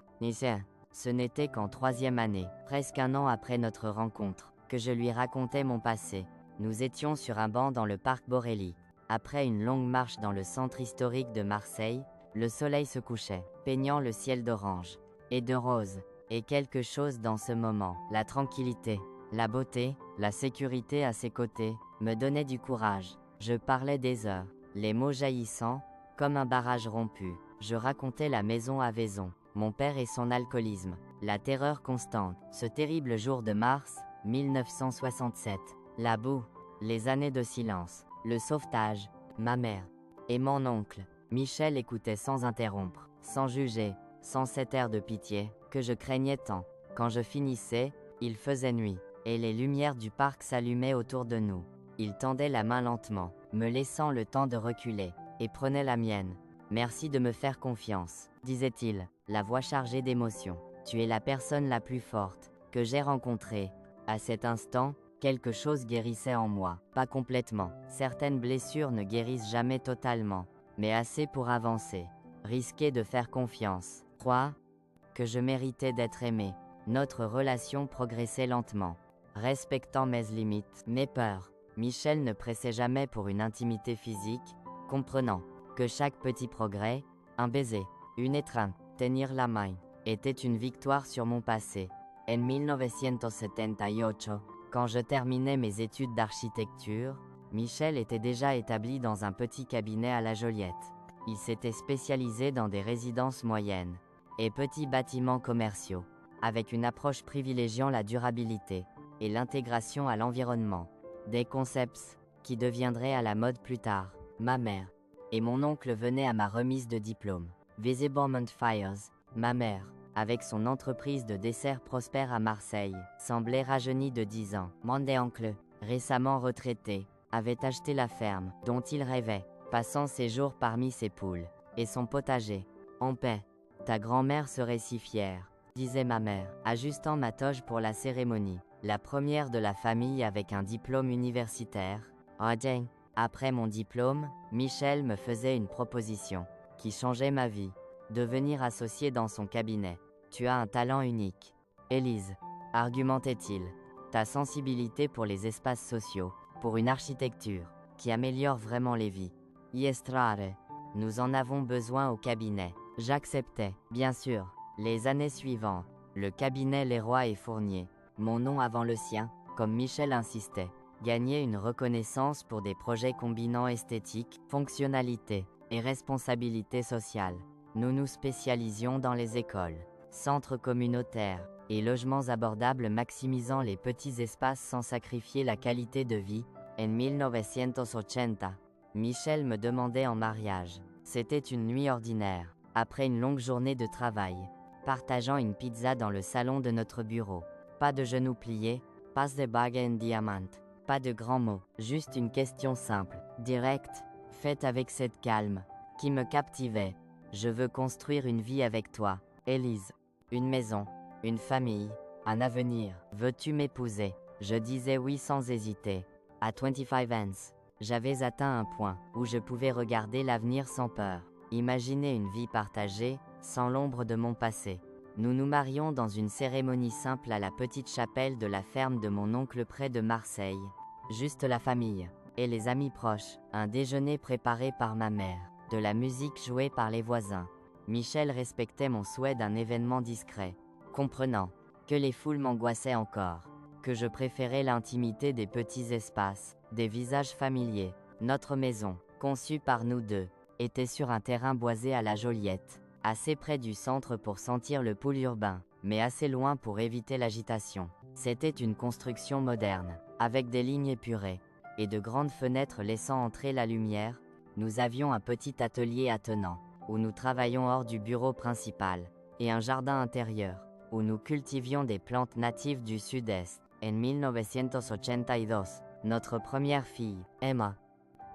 Ce n'était qu'en 3e année, presque un an après notre rencontre, que je lui racontais mon passé. Nous étions sur un banc dans le parc Borély. Après une longue marche dans le centre historique de Marseille, le soleil se couchait, peignant le ciel d'orange et de rose. Et quelque chose dans ce moment, la tranquillité, la beauté, la sécurité à ses côtés, me donnait du courage. Je parlais des heures, les mots jaillissants, comme un barrage rompu. Je racontais la maison à Vaison, mon père et son alcoolisme, la terreur constante, ce terrible jour de mars, 1967, la boue, les années de silence, le sauvetage, ma mère et mon oncle. Michel écoutait sans interrompre, sans juger, sans cet air de pitié que je craignais tant. Quand je finissais, il faisait nuit, et les lumières du parc s'allumaient autour de nous. Il tendait la main lentement, me laissant le temps de reculer, et prenait la mienne. Merci de me faire confiance, disait-il, la voix chargée d'émotion. Tu es la personne la plus forte que j'ai rencontrée. À cet instant, quelque chose guérissait en moi, pas complètement. Certaines blessures ne guérissent jamais totalement, mais assez pour avancer. Risquer de faire confiance. Crois que je méritais d'être aimé. Notre relation progressait lentement, respectant mes limites, mes peurs. Michel ne pressait jamais pour une intimité physique, comprenant que chaque petit progrès, un baiser, une étreinte, tenir la main, était une victoire sur mon passé. En 1978, quand je terminais mes études d'architecture, Michel était déjà établi dans un petit cabinet à la Joliette. Il s'était spécialisé dans des résidences moyennes et petits bâtiments commerciaux, avec une approche privilégiant la durabilité et l'intégration à l'environnement. Des concepts qui deviendraient à la mode plus tard. Ma mère et mon oncle venaient à ma remise de diplôme. Visiblement Fires, ma mère, avec son entreprise de dessert prospère à Marseille, semblait rajeunie de 10 ans. Mon oncle, récemment retraité, avait acheté la ferme dont il rêvait, passant ses jours parmi ses poules et son potager. En paix. Ta grand-mère serait si fière, disait ma mère, ajustant ma toge pour la cérémonie, la première de la famille avec un diplôme universitaire. Odin. Après mon diplôme, Michel me faisait une proposition qui changeait ma vie. Devenir associé dans son cabinet. Tu as un talent unique. Élise, argumentait-il. Ta sensibilité pour les espaces sociaux, pour une architecture qui améliore vraiment les vies. Yestrare. Nous en avons besoin au cabinet. J'acceptais, bien sûr. Les années suivantes, le cabinet Leroy et Fournier, mon nom avant le sien, comme Michel insistait, gagnait une reconnaissance pour des projets combinant esthétique, fonctionnalité et responsabilité sociale. Nous nous spécialisions dans les écoles, centres communautaires et logements abordables maximisant les petits espaces sans sacrifier la qualité de vie. En 1980, Michel me demandait en mariage. C'était une nuit ordinaire, après une longue journée de travail, partageant une pizza dans le salon de notre bureau. Pas de genoux pliés, pas de bague en diamant, pas de grands mots, juste une question simple, directe, faite avec cette calme, qui me captivait. Je veux construire une vie avec toi, Élise. Une maison, une famille, un avenir. Veux-tu m'épouser? Je disais oui sans hésiter. À 25 ans, j'avais atteint un point où je pouvais regarder l'avenir sans peur. Imaginer une vie partagée, sans l'ombre de mon passé. Nous nous marions dans une cérémonie simple à la petite chapelle de la ferme de mon oncle près de Marseille. Juste la famille et les amis proches. Un déjeuner préparé par ma mère. De la musique jouée par les voisins. Michel respectait mon souhait d'un événement discret, comprenant que les foules m'angoissaient encore, que je préférais l'intimité des petits espaces, des visages familiers. Notre maison, conçue par nous deux, était sur un terrain boisé à la Joliette, assez près du centre pour sentir le pouls urbain, mais assez loin pour éviter l'agitation. C'était une construction moderne, avec des lignes épurées, et de grandes fenêtres laissant entrer la lumière. Nous avions un petit atelier attenant, où nous travaillions hors du bureau principal, et un jardin intérieur, où nous cultivions des plantes natives du sud-est. En 1982, notre première fille, Emma,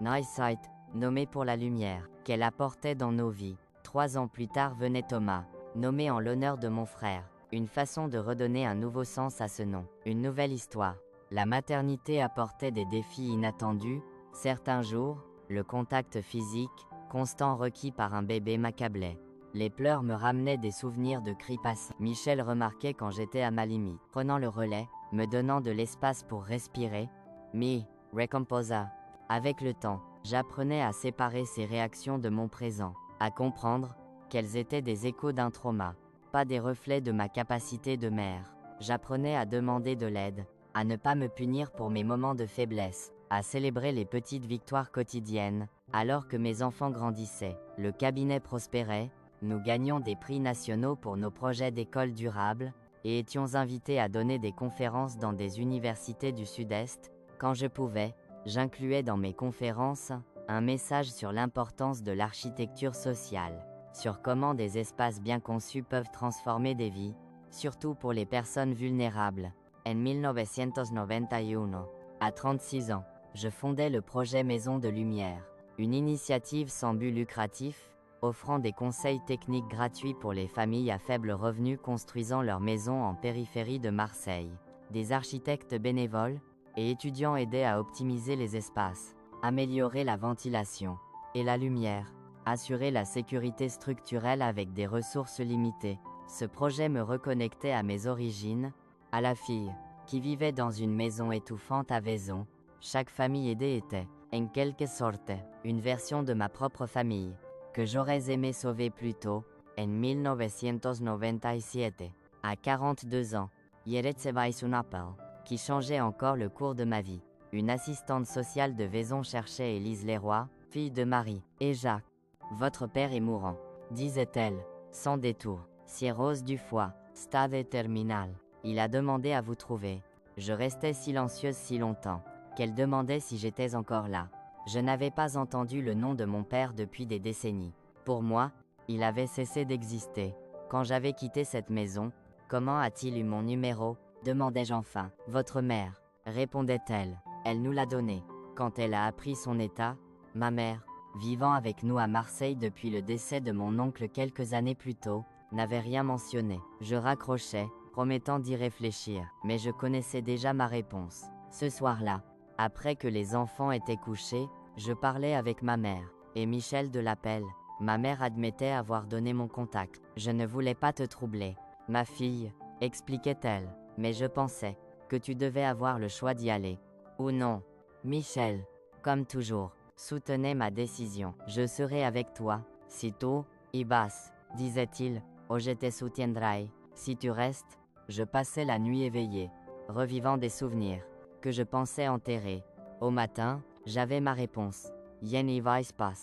Nice Sight, nommée pour la lumière qu'elle apportait dans nos vies. 3 ans plus tard venait Thomas, nommé en l'honneur de mon frère, une façon de redonner un nouveau sens à ce nom, une nouvelle histoire. La maternité apportait des défis inattendus. Certains jours, le contact physique, constant requis par un bébé m'accablait. Les pleurs me ramenaient des souvenirs de cris passés. Michel remarquait quand j'étais à ma limite, prenant le relais, me donnant de l'espace pour respirer. Me recomposa. Avec le temps, j'apprenais à séparer ces réactions de mon présent, à comprendre qu'elles étaient des échos d'un trauma, pas des reflets de ma capacité de mère. J'apprenais à demander de l'aide, à ne pas me punir pour mes moments de faiblesse, à célébrer les petites victoires quotidiennes. Alors que mes enfants grandissaient, le cabinet prospérait, nous gagnions des prix nationaux pour nos projets d'école durables, et étions invités à donner des conférences dans des universités du Sud-Est. Quand je pouvais, j'incluais dans mes conférences un message sur l'importance de l'architecture sociale, sur comment des espaces bien conçus peuvent transformer des vies, surtout pour les personnes vulnérables. En 1991, à 36 ans, je fondais le projet Maison de Lumière, une initiative sans but lucratif, offrant des conseils techniques gratuits pour les familles à faible revenu construisant leur maison en périphérie de Marseille. Des architectes bénévoles et étudiants aidaient à optimiser les espaces, améliorer la ventilation et la lumière, assurer la sécurité structurelle avec des ressources limitées. Ce projet me reconnectait à mes origines, à la fille qui vivait dans une maison étouffante à Vaison. Chaque famille aidée était, en quelque sorte, une version de ma propre famille, que j'aurais aimé sauver plus tôt. En 1997, à 42 ans, Yeretzevais un appel, qui changeait encore le cours de ma vie. Une assistante sociale de Vaison cherchait Élise Leroy, fille de Marie et Jacques. Votre père est mourant, disait-elle, sans détour. Cirrhose du foie, stade terminal. Il a demandé à vous trouver. Je restais silencieuse si longtemps, qu'elle demandait si j'étais encore là. Je n'avais pas entendu le nom de mon père depuis des décennies. Pour moi, il avait cessé d'exister. Quand j'avais quitté cette maison, comment a-t-il eu mon numéro? Demandai-je enfin. Votre mère, répondait-elle. Elle nous l'a donné. Quand elle a appris son état, ma mère, vivant avec nous à Marseille depuis le décès de mon oncle quelques années plus tôt, n'avait rien mentionné. Je raccrochais, promettant d'y réfléchir, mais je connaissais déjà ma réponse. Ce soir-là, après que les enfants étaient couchés, je parlais avec ma mère, et Michel de l'appel. Ma mère admettait avoir donné mon contact. Je ne voulais pas te troubler, ma fille, expliquait-elle, mais je pensais que tu devais avoir le choix d'y aller. Ou non. Michel, comme toujours, soutenait ma décision. Je serai avec toi, si tú ibas, disait-il, o je te soutiendrai. Si tu restes, je passais la nuit éveillée, revivant des souvenirs que je pensais enterrer. Au matin, j'avais ma réponse. Yen ibas pas,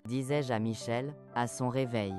disais-je à Michel, à son réveil.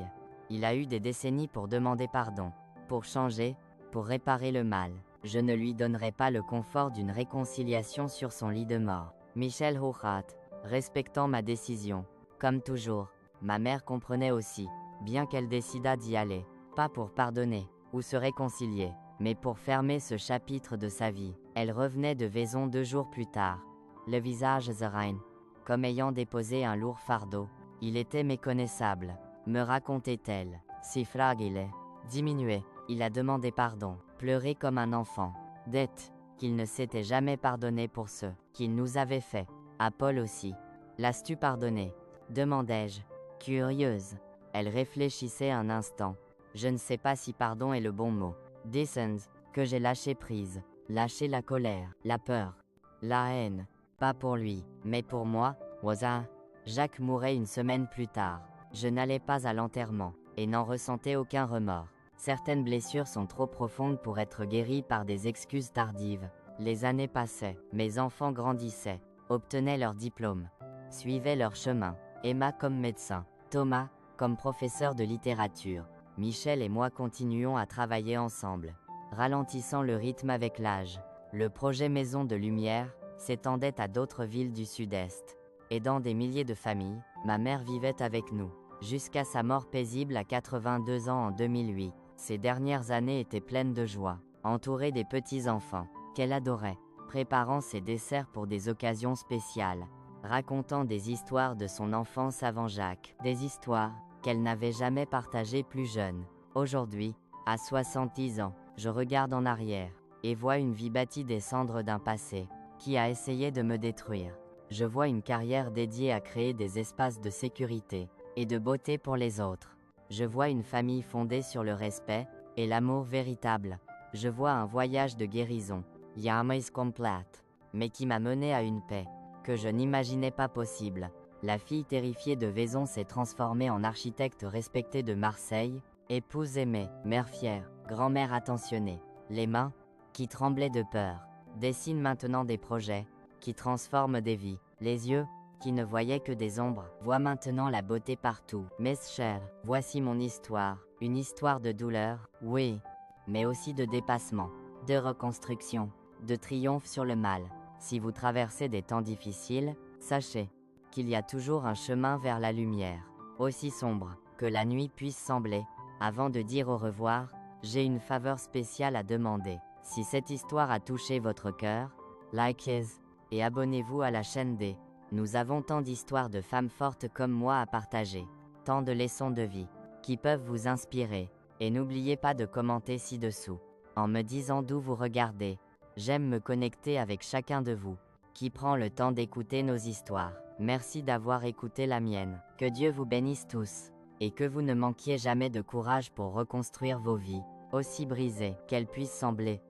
Il a eu des décennies pour demander pardon, pour changer, pour réparer le mal. Je ne lui donnerai pas le confort d'une réconciliation sur son lit de mort. Michel Houchat, respectant ma décision. Comme toujours, ma mère comprenait aussi, bien qu'elle décidât d'y aller, pas pour pardonner, ou se réconcilier, mais pour fermer ce chapitre de sa vie. Elle revenait de Vaison 2 jours plus tard, le visage serein, comme ayant déposé un lourd fardeau. Il était méconnaissable, me racontait-elle. Si fragile, diminué, il a demandé pardon, pleuré comme un enfant. Dette, qu'il ne s'était jamais pardonné pour ce qu'il nous avait fait. À Paul aussi. L'as-tu pardonné? Demandai-je, curieuse. Elle réfléchissait un instant. Je ne sais pas si pardon est le bon mot. Descends, que j'ai lâché prise. Lâché la colère, la peur, la haine. Pas pour lui, mais pour moi, Waza. Jacques mourait une semaine plus tard. Je n'allais pas à l'enterrement, et n'en ressentais aucun remords. Certaines blessures sont trop profondes pour être guéries par des excuses tardives. Les années passaient, mes enfants grandissaient, obtenaient leur diplôme, suivaient leur chemin. Emma comme médecin, Thomas comme professeur de littérature. Michel et moi continuons à travailler ensemble, ralentissant le rythme avec l'âge. Le projet Maison de Lumière s'étendait à d'autres villes du Sud-Est. Aidant des milliers de familles, ma mère vivait avec nous, jusqu'à sa mort paisible à 82 ans en 2008. Ces dernières années étaient pleines de joie, entourée des petits-enfants, qu'elle adorait, préparant ses desserts pour des occasions spéciales, racontant des histoires de son enfance avant Jacques, des histoires qu'elle n'avait jamais partagées plus jeune. Aujourd'hui, à 70 ans, je regarde en arrière, et vois une vie bâtie des cendres d'un passé, qui a essayé de me détruire. Je vois une carrière dédiée à créer des espaces de sécurité, et de beauté pour les autres. Je vois une famille fondée sur le respect, et l'amour véritable. Je vois un voyage de guérison, Yamas complète, mais qui m'a mené à une paix, que je n'imaginais pas possible. La fille terrifiée de Vaison s'est transformée en architecte respectée de Marseille, épouse aimée, mère fière, grand-mère attentionnée. Les mains, qui tremblaient de peur, dessinent maintenant des projets, qui transforment des vies. Les yeux, qui ne voyaient que des ombres, voient maintenant la beauté partout. Mes chers, voici mon histoire, une histoire de douleur, oui, mais aussi de dépassement, de reconstruction, de triomphe sur le mal. Si vous traversez des temps difficiles, sachez qu'il y a toujours un chemin vers la lumière, aussi sombre que la nuit puisse sembler. Avant de dire au revoir, j'ai une faveur spéciale à demander. Si cette histoire a touché votre cœur, likez et abonnez-vous à la chaîne D. Nous avons tant d'histoires de femmes fortes comme moi à partager, tant de leçons de vie qui peuvent vous inspirer, et n'oubliez pas de commenter ci-dessous, en me disant d'où vous regardez. J'aime me connecter avec chacun de vous, qui prend le temps d'écouter nos histoires. Merci d'avoir écouté la mienne. Que Dieu vous bénisse tous, et que vous ne manquiez jamais de courage pour reconstruire vos vies, aussi brisées qu'elles puissent sembler.